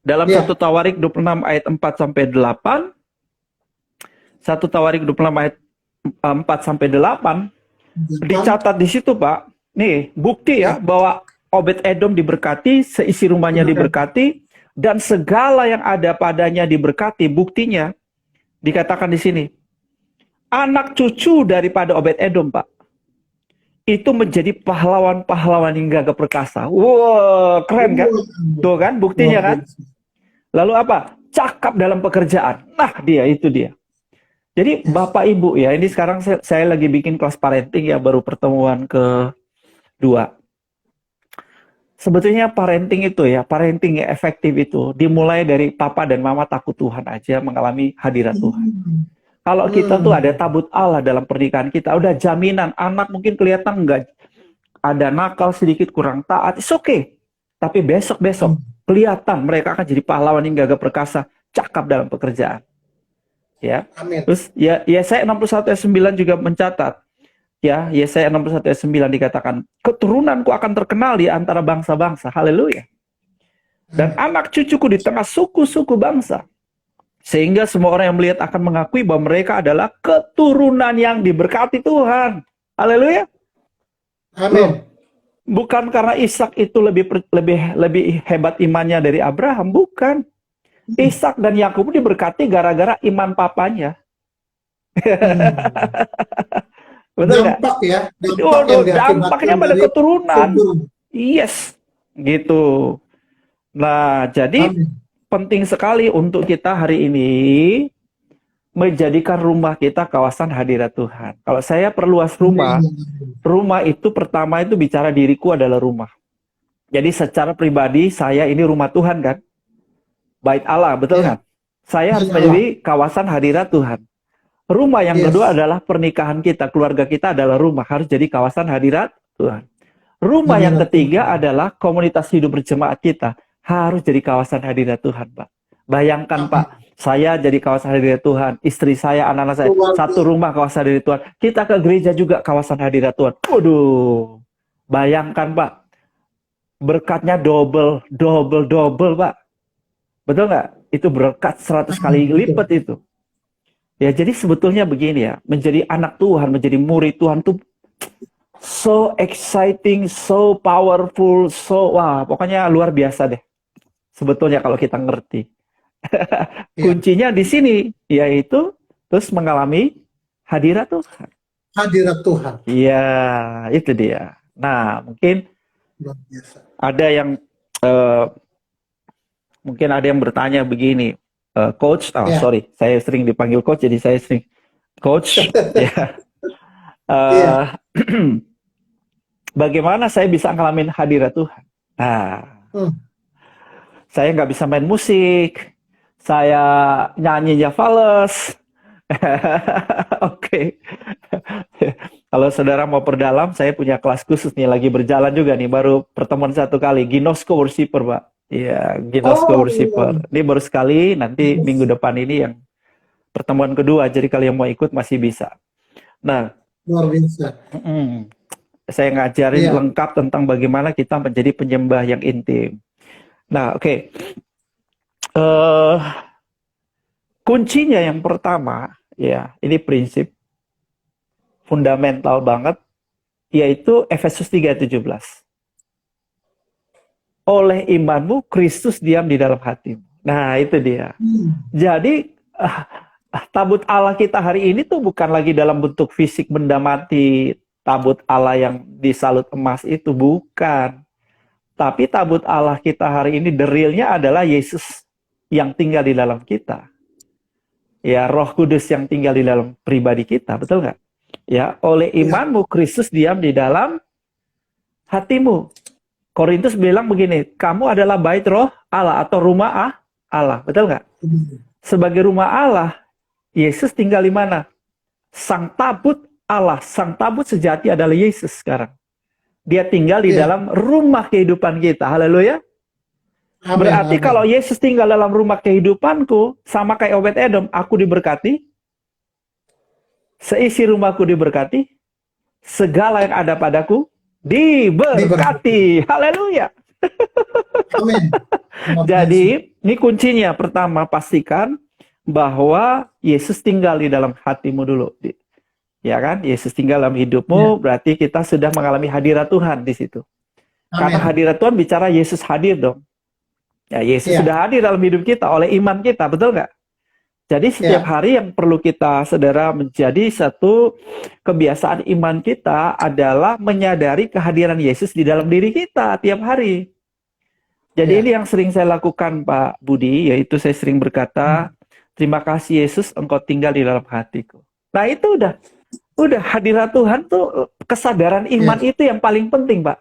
Dalam Ya. 1 Tawarik 26 ayat 4 sampai 8, 1 Tawarik 26 ayat 4 sampai 8, dicatat di situ, Pak. Nih, bukti ya bahwa Obed-Edom diberkati, seisi rumahnya diberkati, dan segala yang ada padanya diberkati. Buktinya dikatakan di sini, anak cucu daripada Obed-Edom, Pak, itu menjadi pahlawan-pahlawan yang gagah perkasa. Wow, keren kan? Tuh kan, buktinya kan? Lalu apa? Cakap dalam pekerjaan. Nah, itu dia. Jadi Bapak Ibu ya, ini sekarang saya lagi bikin kelas parenting ya, baru pertemuan kedua. Sebetulnya parenting itu ya, parenting yang efektif itu dimulai dari papa dan mama takut Tuhan aja mengalami hadirat Tuhan. Kalau kita tuh ada tabut Allah dalam pernikahan kita, udah jaminan anak mungkin kelihatan enggak ada nakal sedikit kurang taat, it's okay. Tapi besok-besok kelihatan mereka akan jadi pahlawan yang gagah perkasa, cakap dalam pekerjaan. Ya. Amin. Terus ya Yesaya 61 ayat 9 juga mencatat. Ya, Yesaya 61 ayat 9 dikatakan, keturunanku akan terkenal di antara bangsa-bangsa. Haleluya. Dan anak cucuku di tengah suku-suku bangsa. Sehingga semua orang yang melihat akan mengakui bahwa mereka adalah keturunan yang diberkati Tuhan. Haleluya. Amin. Bukan karena Ishak itu lebih hebat imannya dari Abraham, bukan. Ishak dan Yakub diberkati gara-gara iman papanya. Betul nggak? Dampak ya, Dampaknya pada keturunan. Yes, gitu. Nah, jadi penting sekali untuk kita hari ini menjadikan rumah kita kawasan hadirat Tuhan. Kalau saya perluas rumah itu pertama itu bicara diriku adalah rumah. Jadi secara pribadi saya ini rumah Tuhan kan? Bait Allah, betul kan? Saya harus menjadi kawasan hadirat Tuhan. Rumah yang kedua adalah pernikahan kita, keluarga kita adalah rumah, harus jadi kawasan hadirat Tuhan. Rumah yang ketiga adalah komunitas hidup berjemaat kita, harus jadi kawasan hadirat Tuhan, Pak. Bayangkan, Pak, saya jadi kawasan hadirat Tuhan, istri saya, anak-anak saya, satu rumah kawasan hadirat Tuhan. Kita ke gereja juga kawasan hadirat Tuhan. Waduh, bayangkan, Pak, berkatnya double, Pak. Betul nggak? Itu berkat 100 kali lipat itu. Ya, jadi sebetulnya begini ya, menjadi anak Tuhan, menjadi murid Tuhan tuh so exciting, so powerful, wah, pokoknya luar biasa deh. Sebetulnya kalau kita ngerti. Kuncinya di sini, yaitu terus mengalami hadirat Tuhan. Hadirat Tuhan. Iya, itu dia. Nah, mungkin ada yang bertanya begini, Coach, sorry, saya sering dipanggil Coach, jadi saya sering Coach. Ya. Bagaimana saya bisa ngalamin hadirat Tuhan? Nah, saya nggak bisa main musik, saya nyanyinya fales. Oke. Kalau saudara mau perdalam, saya punya kelas khusus nih, lagi berjalan juga nih, baru pertemuan satu kali, Ginosko Worshiper, Pak. Iya, Ginosko Worshiper. Ini baru sekali, nanti minggu depan ini yang pertemuan kedua, jadi kalau yang mau ikut masih bisa. Nah, Luar biasa. saya ngajarin Iya. lengkap tentang bagaimana kita menjadi penyembah yang intim. Nah, oke. Eh, kuncinya yang pertama, ya, ini prinsip fundamental banget, yaitu Efesus 3:17. Oleh imanmu, Kristus diam di dalam hatimu. Nah, itu dia. Jadi, tabut Allah kita hari ini tuh bukan lagi dalam bentuk fisik benda mati, tabut Allah yang disalut emas itu, bukan. Tapi tabut Allah kita hari ini, the real-nya adalah Yesus yang tinggal di dalam kita. Ya, Roh Kudus yang tinggal di dalam pribadi kita, betul nggak? Ya, oleh imanmu, Kristus diam di dalam hatimu. Korintus bilang begini, kamu adalah bait roh Allah atau rumah Allah, betul nggak? Sebagai rumah Allah, Yesus tinggal di mana? Sang tabut Allah, sang tabut sejati adalah Yesus sekarang. Dia tinggal di dalam rumah kehidupan kita, haleluya. Berarti kalau Yesus tinggal dalam rumah kehidupanku, sama kayak Obed-Edom, aku diberkati, seisi rumahku diberkati, segala yang ada padaku diberkati. Haleluya. Amin. Jadi, ini kuncinya. Pertama, pastikan bahwa Yesus tinggal di dalam hatimu dulu. Ya kan? Yesus tinggal dalam hidupmu, berarti kita sudah mengalami hadirat Tuhan di situ. Karena hadirat Tuhan bicara Yesus hadir dong. Ya, Yesus sudah hadir dalam hidup kita oleh iman kita, betul nggak? Jadi setiap hari yang perlu kita, saudara, menjadi satu kebiasaan iman kita adalah menyadari kehadiran Yesus di dalam diri kita tiap hari. Jadi ini yang sering saya lakukan, Pak Budi, yaitu saya sering berkata, terima kasih Yesus, Engkau tinggal di dalam hatiku. Nah itu udah hadirat Tuhan tuh, kesadaran iman itu yang paling penting, Pak.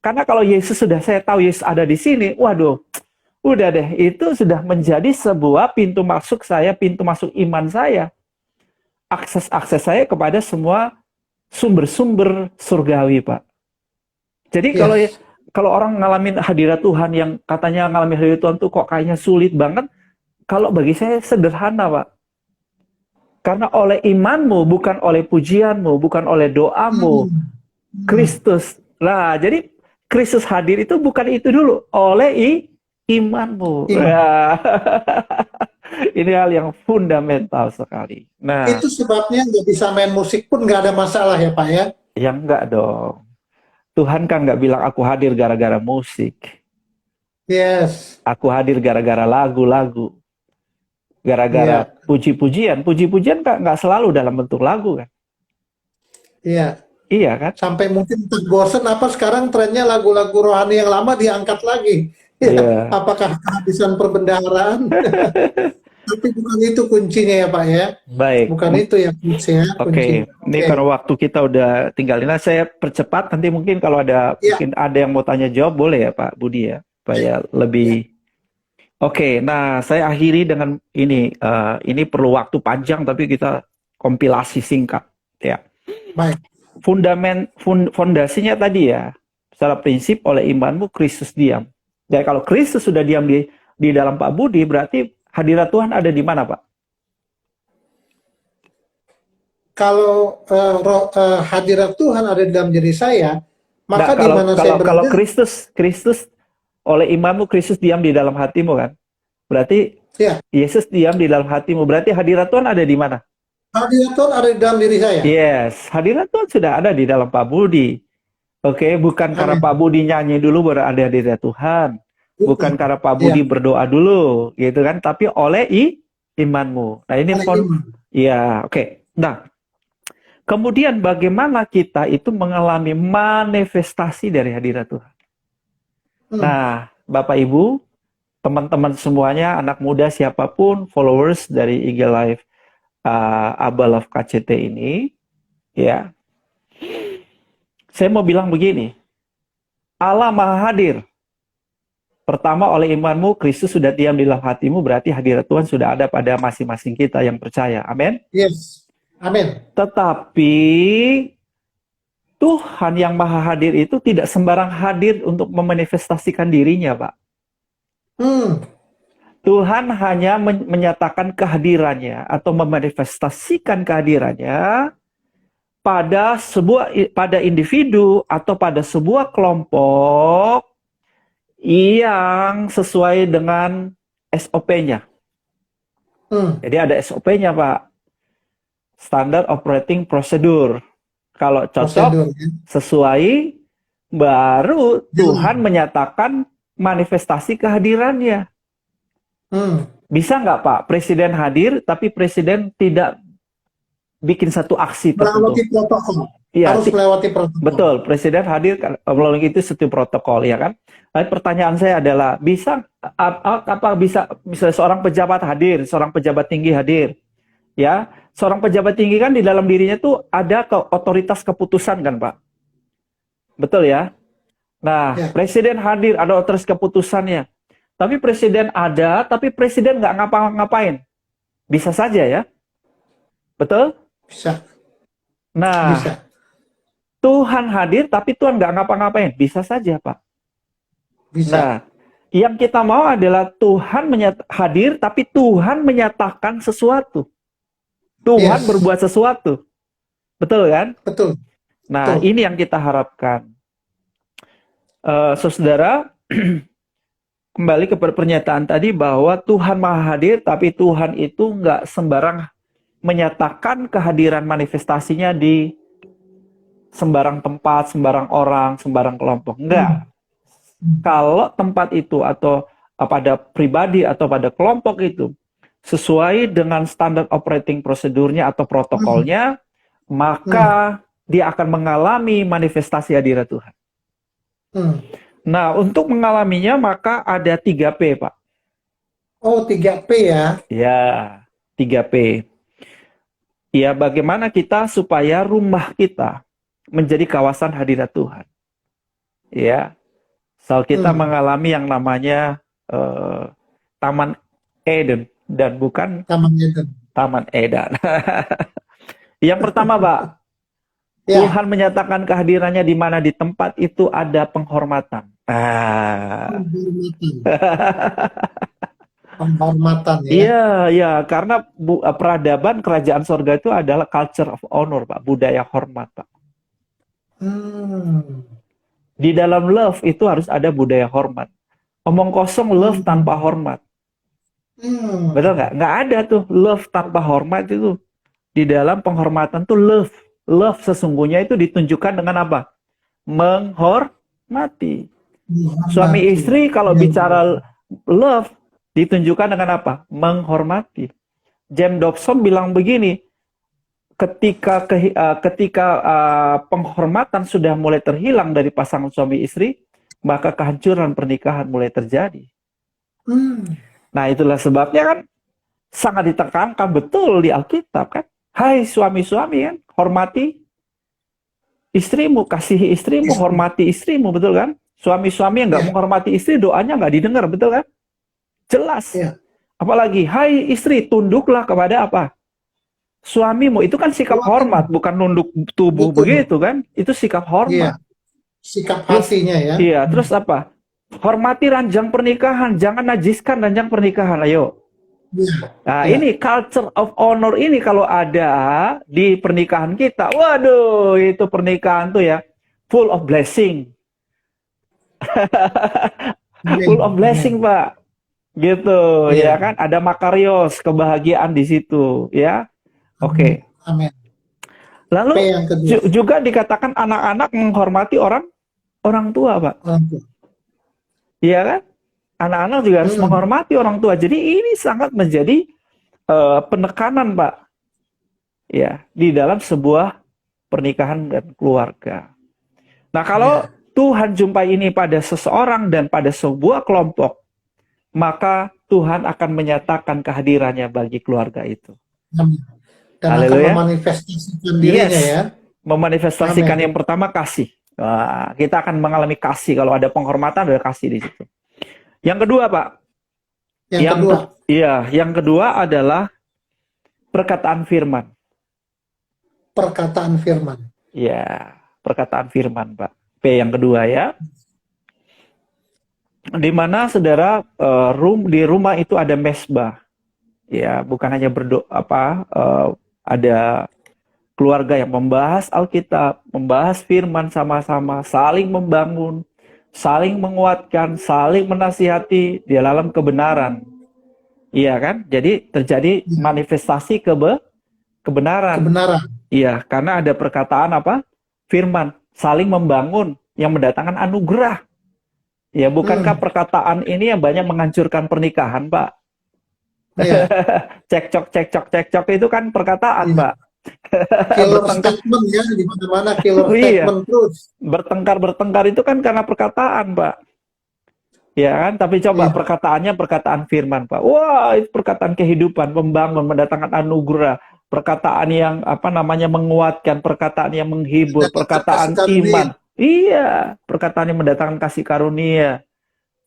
Karena kalau Yesus sudah, saya tahu Yesus ada di sini, waduh, udah deh, itu sudah menjadi sebuah pintu masuk saya, pintu masuk iman saya. Akses saya kepada semua sumber-sumber surgawi, Pak. Jadi kalau orang ngalamin hadirat Tuhan yang katanya ngalamin hadirat Tuhan tuh kok kayaknya sulit banget, kalau bagi saya sederhana, Pak. Karena oleh imanmu, bukan oleh pujianmu, bukan oleh doamu, Kristus. Nah, jadi Kristus hadir itu bukan itu dulu, oleh imanmu. Ya. Ini hal yang fundamental sekali. Nah, itu sebabnya nggak bisa main musik pun nggak ada masalah ya Pak ya? Ya enggak dong. Tuhan kan nggak bilang aku hadir gara-gara musik. Yes. Aku hadir gara-gara lagu-lagu. Gara-gara puji-pujian. Puji-pujian nggak selalu dalam bentuk lagu kan? Iya. Iya kan? Sampai mungkin bosen apa sekarang trennya lagu-lagu rohani yang lama diangkat lagi. Ya, apakah kehabisan perbendaharaan? Tapi bukan itu kuncinya ya Pak ya. Baik. Bukan itu ya kuncinya. Oke. Ini karena waktu kita udah tinggalin, saya percepat. Nanti mungkin kalau mungkin ada yang mau tanya jawab boleh ya Pak Budi ya, supaya lebih. Oke. Nah saya akhiri dengan ini. Ini perlu waktu panjang tapi kita kompilasi singkat ya. Baik. Fondasinya tadi ya, secara prinsip oleh imanmu Kristus diam. Dan kalau Kristus sudah diam di dalam Pak Budi, berarti hadirat Tuhan ada di mana, Pak? Kalau hadirat Tuhan ada di dalam diri saya, maka di mana saya berada? Kalau Kristus oleh imanmu Kristus diam di dalam hatimu kan? Berarti Yesus diam di dalam hatimu. Berarti hadirat Tuhan ada di mana? Hadirat Tuhan ada di dalam diri saya. Yes, hadirat Tuhan sudah ada di dalam Pak Budi. Oke, bukan karena Pak Budi nyanyi dulu baru ada hadirat Tuhan. Bukan karena Pak Budi berdoa dulu, gitu kan? Tapi oleh imanmu. Nah ini oke. Nah, kemudian bagaimana kita itu mengalami manifestasi dari hadirat Tuhan? Nah, Bapak Ibu, teman-teman semuanya, anak muda siapapun, followers dari Eagle Life Abba Love KCT ini, ya, saya mau bilang begini, Allah Maha Hadir. Pertama, oleh imanmu, Kristus sudah diam di dalam hatimu, berarti hadirat Tuhan sudah ada pada masing-masing kita yang percaya. Amin? Yes. Amin. Tetapi, Tuhan yang Maha Hadir itu tidak sembarang hadir untuk memanifestasikan dirinya, Pak. Tuhan hanya menyatakan kehadirannya atau memanifestasikan kehadirannya pada individu atau pada sebuah kelompok yang sesuai dengan SOP-nya. Jadi ada SOP-nya, Pak. Standard Operating Procedure. Kalau cocok, sesuai, baru Tuhan menyatakan manifestasi kehadirannya. Bisa nggak, Pak, Presiden hadir, tapi Presiden tidak bikin satu aksi tertentu? Melewati protokol. Ya, Harus melewati protokol. Betul, Presiden hadir melalui itu satu protokol, ya kan? Lalu pertanyaan saya adalah, bisa misalnya seorang pejabat hadir, seorang pejabat tinggi hadir, ya, seorang pejabat tinggi kan di dalam dirinya tuh ada otoritas keputusan kan, Pak? Betul ya? Nah, Presiden hadir, ada otoritas keputusannya. Tapi Presiden ada, tapi Presiden nggak ngapa-ngapain. Bisa saja ya? Betul? Bisa. Nah, Bisa. Tuhan hadir, tapi Tuhan nggak ngapa-ngapain. Bisa saja, Pak. Bisa. Nah, yang kita mau adalah Tuhan hadir, tapi Tuhan menyatakan sesuatu. Tuhan berbuat sesuatu. Betul kan? Betul. Nah, ini yang kita harapkan. Saudara, kembali ke pernyataan tadi bahwa Tuhan Maha Hadir, tapi Tuhan itu nggak sembarang menyatakan kehadiran manifestasinya di sembarang tempat, sembarang orang, sembarang kelompok. Enggak. Kalau tempat itu atau pada pribadi atau pada kelompok itu sesuai dengan standar operating prosedurnya atau protokolnya, maka dia akan mengalami manifestasi hadirat Tuhan. Nah, untuk mengalaminya maka ada 3P, Pak. Oh, 3P ya? Ya, 3P. Ya, bagaimana kita supaya rumah kita menjadi kawasan hadirat Tuhan. Ya, kita mengalami yang namanya Taman Eden dan bukan Taman Eden. Yang pertama, Pak, Tuhan menyatakan kehadirannya di mana di tempat itu ada penghormatan. Penghormatan ya. Iya, ya, karena peradaban kerajaan sorga itu adalah culture of honor, Pak, budaya hormat, Pak. Di dalam love itu harus ada budaya hormat. Omong kosong love tanpa hormat. Betul nggak? Nggak ada tuh love tanpa hormat itu. Di dalam penghormatan tuh love. Love sesungguhnya itu ditunjukkan dengan apa? Menghormati. Suami istri kalau bicara love ditunjukkan dengan apa? Menghormati. James Dobson bilang begini, ketika penghormatan sudah mulai terhilang dari pasangan suami istri, maka kehancuran pernikahan mulai terjadi. Nah, itulah sebabnya kan sangat ditekankan betul di Alkitab kan. Hai suami-suami kan, hormati istrimu, kasihi istrimu, hormati istrimu, betul kan? Suami-suami yang nggak menghormati istri, doanya nggak didengar, betul kan? Jelas. Apalagi, hai istri, tunduklah kepada apa? Suamimu. Itu kan sikap hormat, bukan nunduk tubuh begitu kan? Itu sikap hormat. Sikap hatinya ya. Iya, terus apa? Hormati ranjang pernikahan, jangan najiskan ranjang pernikahan, ayo. Nah, ini culture of honor ini kalau ada di pernikahan kita, waduh, itu pernikahan tuh ya, full of blessing. Full of blessing, Pak. Gitu, ya kan? Ada makarios, kebahagiaan di situ, ya. Oke. Amin. Lalu juga dikatakan anak-anak menghormati orang tua, Pak. Iya kan? Anak-anak juga harus menghormati orang tua. Jadi ini sangat menjadi penekanan, Pak. Ya, di dalam sebuah pernikahan dan keluarga. Nah, kalau Tuhan jumpai ini pada seseorang dan pada sebuah kelompok, maka Tuhan akan menyatakan kehadirannya bagi keluarga itu. Dan akan memanifestasikan dirinya ya. Memanifestasikan yang pertama kasih. Nah, kita akan mengalami kasih. Kalau ada penghormatan, ada kasih di situ. Yang kedua, Pak. Yang kedua adalah perkataan firman. Perkataan firman. Ya, perkataan firman, Pak. P yang kedua ya. Di mana saudara di rumah itu ada mesbah. Ya, bukan hanya berdoa ada keluarga yang membahas Alkitab, membahas firman sama-sama, saling membangun, saling menguatkan, saling menasihati di dalam kebenaran. Iya kan? Jadi terjadi manifestasi kebenaran. Kebenaran. Iya, karena ada perkataan apa? Firman, saling membangun yang mendatangkan anugerah. Ya, bukankah perkataan ini yang banyak menghancurkan pernikahan, Pak? Iya. Cekcok itu kan perkataan, Iya. Pak. Killer statement ya, di mana-mana killer statement terus. Bertengkar itu kan karena perkataan, Pak. Ya kan? Tapi coba perkataannya perkataan firman, Pak. Wah, itu perkataan kehidupan, membangun, mendatangkan anugerah. Perkataan yang menguatkan, perkataan yang menghibur, perkataan iman. Iya, perkataan yang mendatangkan kasih karunia,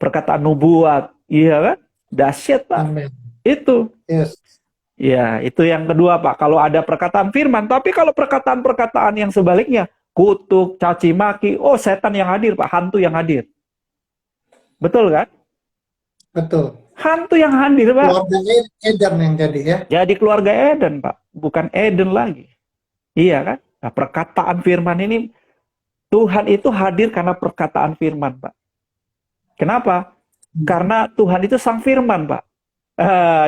perkataan nubuat. Iya kan? Dahsyat, Pak. Amen. Itu. Yes. Ya, itu yang kedua, Pak. Kalau ada perkataan firman, tapi kalau perkataan-perkataan yang sebaliknya, kutuk, caci maki, oh setan yang hadir, Pak, hantu yang hadir. Betul kan? Betul. Hantu yang hadir, Pak. Keluarga Eden yang jadi ya. Jadi keluarga Eden, Pak. Bukan Eden lagi. Iya kan? Nah, perkataan firman ini, Tuhan itu hadir karena perkataan firman, Pak. Kenapa? Karena Tuhan itu sang firman, Pak.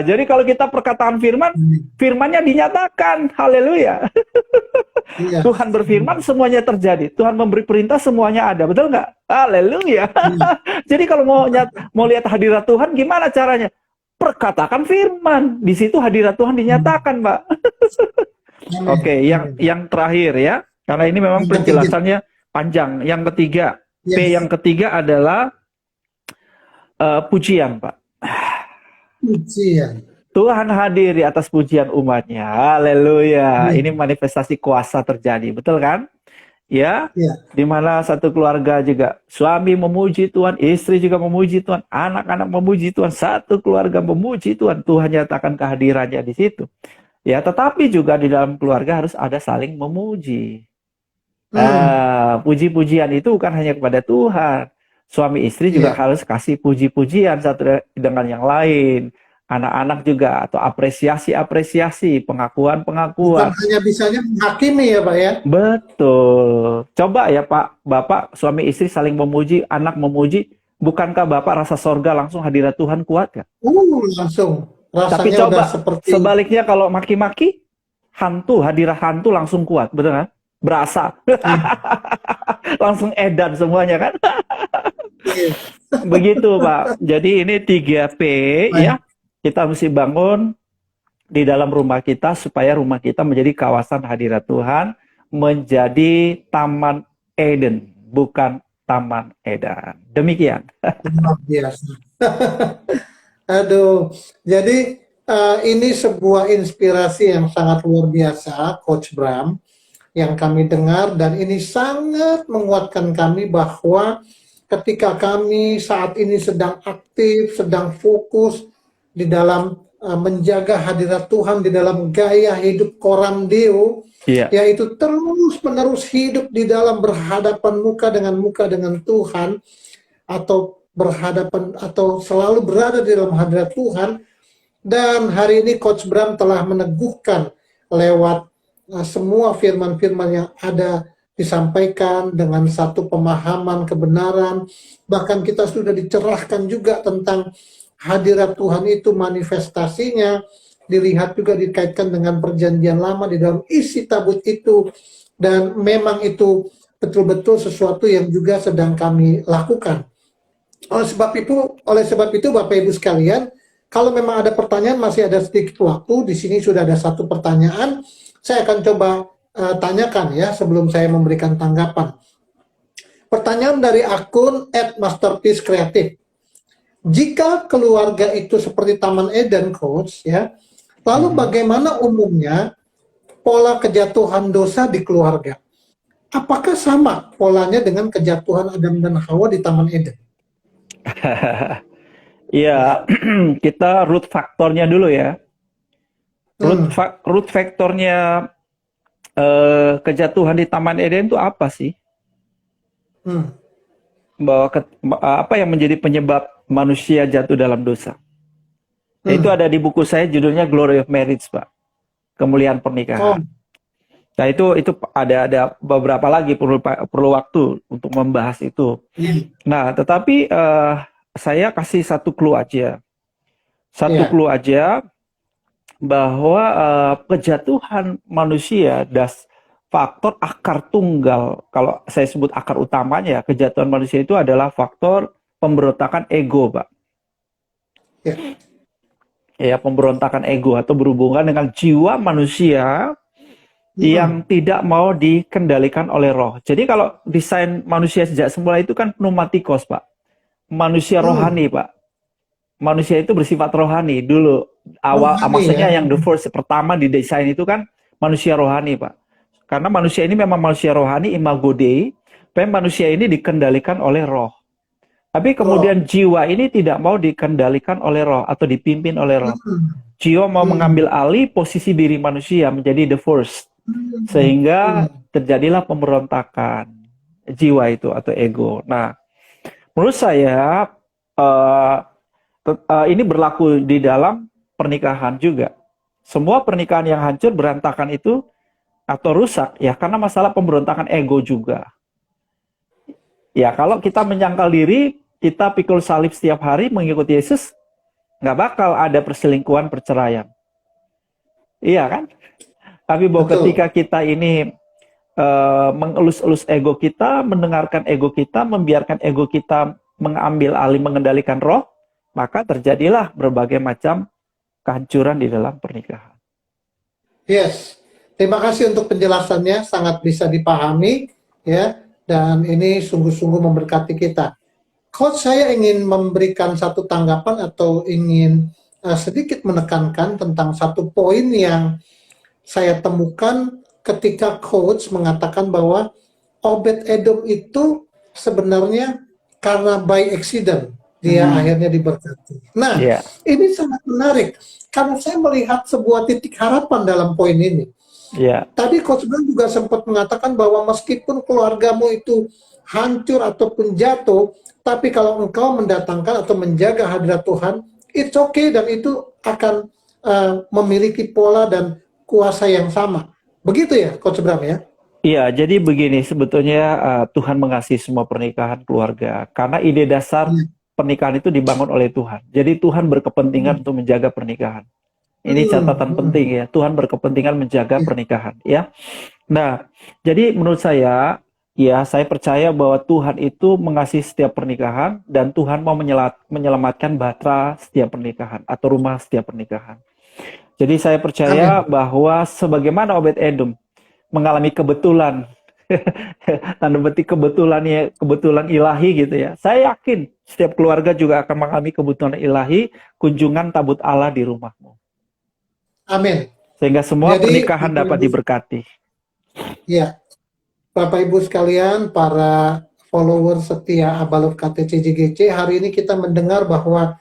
Jadi kalau kita perkataan firman, firmannya dinyatakan. Haleluya. Iya. Tuhan berfirman, semuanya terjadi. Tuhan memberi perintah, semuanya ada. Betul nggak? Haleluya. Jadi kalau mau lihat hadirat Tuhan, gimana caranya? Perkatakan firman. Di situ hadirat Tuhan dinyatakan, Pak. Oke, yang terakhir ya. Karena ini memang penjelasannya panjang. Yang ketiga, P yang ketiga adalah pujian, Pak. Pujian. Tuhan hadir di atas pujian umatnya. Haleluya. Ini manifestasi kuasa terjadi. Betul kan? Ya. Di mana satu keluarga juga suami memuji Tuhan, istri juga memuji Tuhan, anak-anak memuji Tuhan, satu keluarga memuji Tuhan. Tuhan nyatakan kehadirannya di situ. Ya, tetapi juga di dalam keluarga harus ada saling memuji. Puji-pujian itu bukan hanya kepada Tuhan. Suami istri juga harus kasih puji-pujian satu dengan yang lain. Anak-anak juga, atau apresiasi, pengakuan-pengakuan. Bukan hanya bisanya menghakimi ya Pak ya? Betul. Coba ya Pak, Bapak, suami istri saling memuji, anak memuji. Bukankah Bapak rasa sorga langsung hadirat Tuhan kuat kan? Langsung. Rasanya tapi coba udah seperti... sebaliknya kalau maki-maki, hadirat hantu langsung kuat, betul kan? Berasa. Langsung edan semuanya kan? Begitu Pak. Jadi ini 3P ya. Kita mesti bangun di dalam rumah kita supaya rumah kita menjadi kawasan hadirat Tuhan, menjadi taman Eden, bukan taman Edan. Demikian. Luar biasa. Aduh, jadi ini sebuah inspirasi yang sangat luar biasa, Coach Bram, yang kami dengar, dan ini sangat menguatkan kami bahwa ketika kami saat ini sedang aktif, sedang fokus di dalam menjaga hadirat Tuhan, di dalam gaya hidup Coram Deo, yaitu terus-menerus hidup di dalam berhadapan muka dengan Tuhan, atau berhadapan atau selalu berada di dalam hadirat Tuhan. Dan hari ini Coach Bram telah meneguhkan lewat semua firman-firman yang ada disampaikan dengan satu pemahaman kebenaran. Bahkan kita sudah dicerahkan juga tentang hadirat Tuhan itu, manifestasinya dilihat juga dikaitkan dengan perjanjian lama di dalam isi tabut itu, dan memang itu betul-betul sesuatu yang juga sedang kami lakukan. Oleh sebab itu Bapak Ibu sekalian, kalau memang ada pertanyaan, masih ada sedikit waktu. Di sini sudah ada satu pertanyaan, saya akan coba tanyakan ya sebelum saya memberikan tanggapan. Pertanyaan dari akun @masterpiececreative. Jika keluarga itu seperti Taman Eden, Coach, ya, lalu bagaimana umumnya pola kejatuhan dosa di keluarga? Apakah sama polanya dengan kejatuhan Adam dan Hawa di Taman Eden? Ya, kita root faktornya dulu ya. Root faktornya kejatuhan di Taman Eden itu apa sih? Apa yang menjadi penyebab manusia jatuh dalam dosa? Itu ada di buku saya, judulnya Glory of Marriage, Pak. Kemuliaan pernikahan. Nah, itu ada beberapa lagi perlu waktu untuk membahas itu. Nah, tetapi saya kasih satu clue aja. Satu Iya. clue aja bahwa kejatuhan manusia faktor akar tunggal. Kalau saya sebut akar utamanya, kejatuhan manusia itu adalah faktor pemberontakan ego, Pak. Ya. Ya, pemberontakan ego atau berhubungan dengan jiwa manusia yang tidak mau dikendalikan oleh roh. Jadi kalau desain manusia sejak semula itu kan pneumatikos, Pak. Manusia rohani, Pak. Manusia itu bersifat rohani dulu. Maksudnya Ya. yang the first pertama di desain itu kan manusia rohani, Pak. Karena manusia ini memang manusia rohani, imago Dei, tapi manusia ini dikendalikan oleh roh. Tapi kemudian jiwa ini tidak mau dikendalikan oleh roh atau dipimpin oleh roh. Jiwa mau mengambil alih posisi diri manusia menjadi the first. Sehingga terjadilah pemberontakan jiwa itu atau ego. Nah, menurut saya ini berlaku di dalam pernikahan juga. Semua pernikahan yang hancur berantakan itu atau rusak ya karena masalah pemberontakan ego juga. Ya, kalau kita menyangkal diri, kita pikul salib setiap hari mengikuti Yesus, nggak bakal ada perselingkuhan, perceraian. Iya kan? Tapi bahwa ketika kita ini mengelus-elus ego kita, mendengarkan ego kita, membiarkan ego kita mengambil alih, mengendalikan roh, maka terjadilah berbagai macam kehancuran di dalam pernikahan. Yes, terima kasih untuk penjelasannya, sangat bisa dipahami ya, dan ini sungguh-sungguh memberkati kita. Coach, saya ingin memberikan satu tanggapan atau ingin sedikit menekankan tentang satu poin yang saya temukan ketika Coach mengatakan bahwa Obed-Edom itu sebenarnya karena by accident dia akhirnya diberkati. Nah, ini sangat menarik karena saya melihat sebuah titik harapan dalam poin ini. Tadi Coach Bram juga sempat mengatakan bahwa meskipun keluargamu itu hancur ataupun jatuh, tapi kalau engkau mendatangkan atau menjaga hadirat Tuhan, it's okay, dan itu akan memiliki pola dan kuasa yang sama. Begitu ya, Coach Bram ya? Iya, jadi begini, sebetulnya Tuhan mengasihi semua pernikahan keluarga. Karena ide dasar pernikahan itu dibangun oleh Tuhan. Jadi Tuhan berkepentingan untuk menjaga pernikahan. Ini catatan penting ya, Tuhan berkepentingan menjaga pernikahan ya. Nah, jadi menurut saya, ya saya percaya bahwa Tuhan itu mengasihi setiap pernikahan dan Tuhan mau menyelamatkan bahtera setiap pernikahan atau rumah setiap pernikahan. Jadi saya percaya bahwa sebagaimana Obed-Edom mengalami kebetulan, tanda petik kebetulan ilahi gitu ya. Saya yakin setiap keluarga juga akan mengalami kebetulan ilahi, kunjungan tabut Allah di rumahmu. Amin. Sehingga semua pernikahan dapat diberkati. Ya, Bapak Ibu sekalian, para follower setia Abalov KTC JGC, hari ini kita mendengar bahwa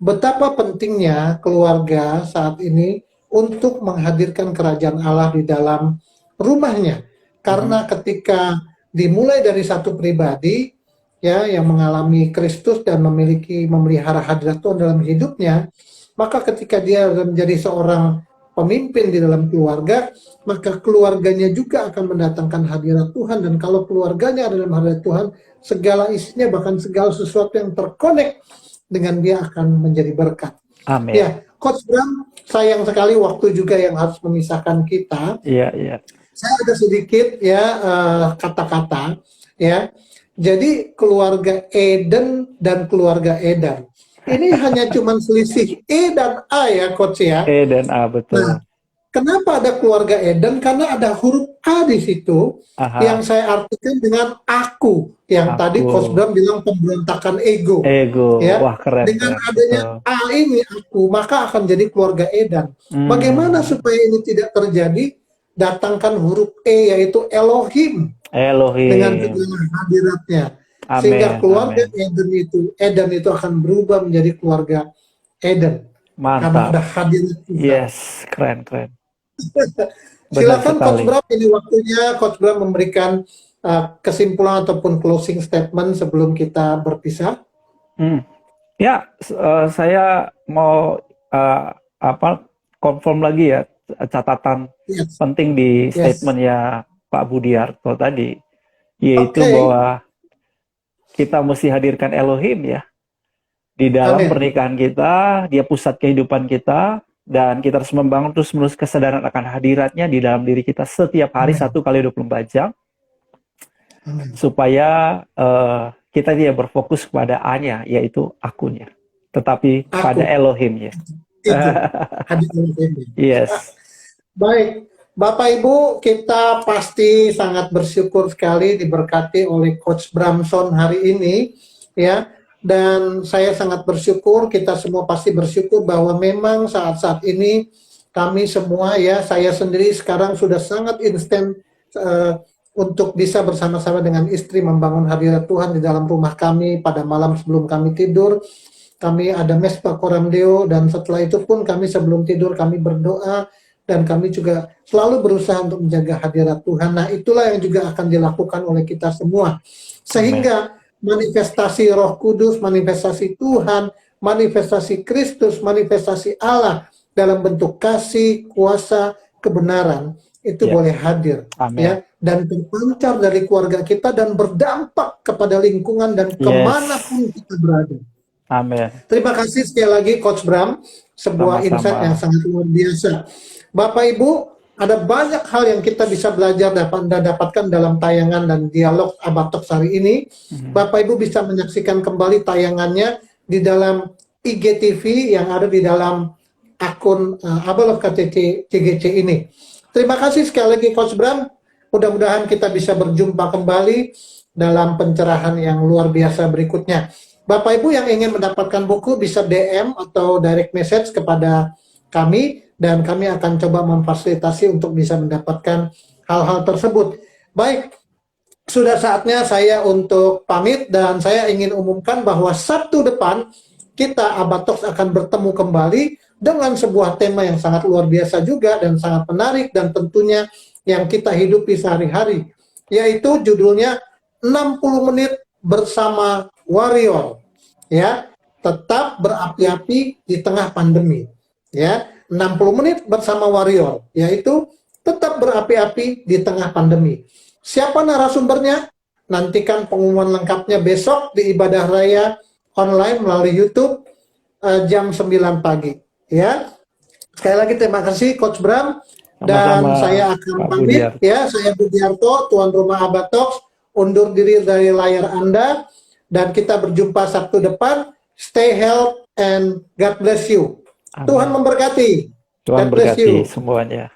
betapa pentingnya keluarga saat ini untuk menghadirkan kerajaan Allah di dalam rumahnya. Karena ketika dimulai dari satu pribadi ya yang mengalami Kristus dan memelihara hadirat Tuhan dalam hidupnya, maka ketika dia menjadi seorang pemimpin di dalam keluarga, maka keluarganya juga akan mendatangkan hadirat Tuhan. Dan kalau keluarganya ada dalam hadirat Tuhan, segala isinya, bahkan segala sesuatu yang terkonek dengan dia akan menjadi berkat. Amin. Ya, Coach Bram, sayang sekali waktu juga yang harus memisahkan kita. Iya. Saya ada sedikit ya kata-kata ya. Jadi keluarga Eden dan keluarga Edan. Ini hanya cuma selisih E dan A ya, Coach ya. E dan A, betul. Nah, kenapa ada keluarga Eden? Karena ada huruf A di situ. Yang saya artikan dengan aku. Yang tadi Coach Bram bilang pemberontakan ego. Ya. Wah keren. Dengan adanya A ini aku, maka akan jadi keluarga Edan. Bagaimana supaya ini tidak terjadi? Datangkan huruf E, yaitu Elohim. Dengan segala hadiratnya. Sehingga keluarga Eden itu akan berubah menjadi keluarga Eden. Mantap. Karena ada hadirat Tuhan. Yes, keren. Silakan Coach Bram, ini waktunya Coach Bram memberikan kesimpulan ataupun closing statement sebelum kita berpisah. Ya, saya mau confirm lagi ya. catatan Yes. penting di Yes. statementnya Pak Budiarto tadi, yaitu Oke. bahwa kita mesti hadirkan Elohim ya di dalam Amin. pernikahan kita, dia pusat kehidupan kita, dan kita harus membangun terus-menerus kesadaran akan hadiratnya di dalam diri kita setiap hari Amin. 1 kali 24 jam, Amin. supaya kita tidak berfokus kepada A-nya, yaitu akunnya, tetapi pada Elohimnya. Itu. Hadir Elohim. Yes. Baik, Bapak Ibu, kita pasti sangat bersyukur sekali diberkati oleh Coach Bramson hari ini, ya. Dan saya sangat bersyukur, kita semua pasti bersyukur bahwa memang saat-saat ini kami semua, ya, saya sendiri sekarang sudah sangat instan untuk bisa bersama-sama dengan istri membangun hadirat Tuhan di dalam rumah kami pada malam sebelum kami tidur. Kami ada mesbah Koramdeo, dan setelah itu pun kami sebelum tidur kami berdoa, dan kami juga selalu berusaha untuk menjaga hadirat Tuhan. Nah, itulah yang juga akan dilakukan oleh kita semua. Sehingga manifestasi Roh Kudus, manifestasi Tuhan, manifestasi Kristus, manifestasi Allah dalam bentuk kasih, kuasa, kebenaran itu boleh hadir. Ya, dan terpancar dari keluarga kita dan berdampak kepada lingkungan dan kemanapun kita berada. Amin. Terima kasih sekali lagi Coach Bram, sebuah insight yang sangat luar biasa. Bapak Ibu, ada banyak hal yang kita bisa belajar dapatkan dalam tayangan dan dialog Abatox hari ini. Bapak Ibu bisa menyaksikan kembali tayangannya di dalam IGTV yang ada di dalam akun Abalof KTC CGC ini. Terima kasih sekali lagi Coach Bram. Mudah-mudahan kita bisa berjumpa kembali dalam pencerahan yang luar biasa berikutnya. Bapak Ibu yang ingin mendapatkan buku bisa DM atau direct message kepada kami, dan kami akan coba memfasilitasi untuk bisa mendapatkan hal-hal tersebut. Baik, sudah saatnya saya untuk pamit, dan saya ingin umumkan bahwa Sabtu depan kita Abatox akan bertemu kembali dengan sebuah tema yang sangat luar biasa juga dan sangat menarik, dan tentunya yang kita hidupi sehari-hari, yaitu judulnya 60 menit bersama Warrior, ya, tetap berapi-api di tengah pandemi, ya, 60 menit bersama Warrior, yaitu tetap berapi-api di tengah pandemi. Siapa narasumbernya? Nantikan pengumuman lengkapnya besok di ibadah raya online melalui YouTube jam 9 pagi, ya. Sekali lagi terima kasih Coach Bram, dan saya akan pamit, ya. Saya Budiarto, tuan rumah Abatox, undur diri dari layar Anda, dan kita berjumpa Sabtu depan. Stay healthy and God bless you. Amin. Tuhan memberkati. Tuhan berkati semuanya.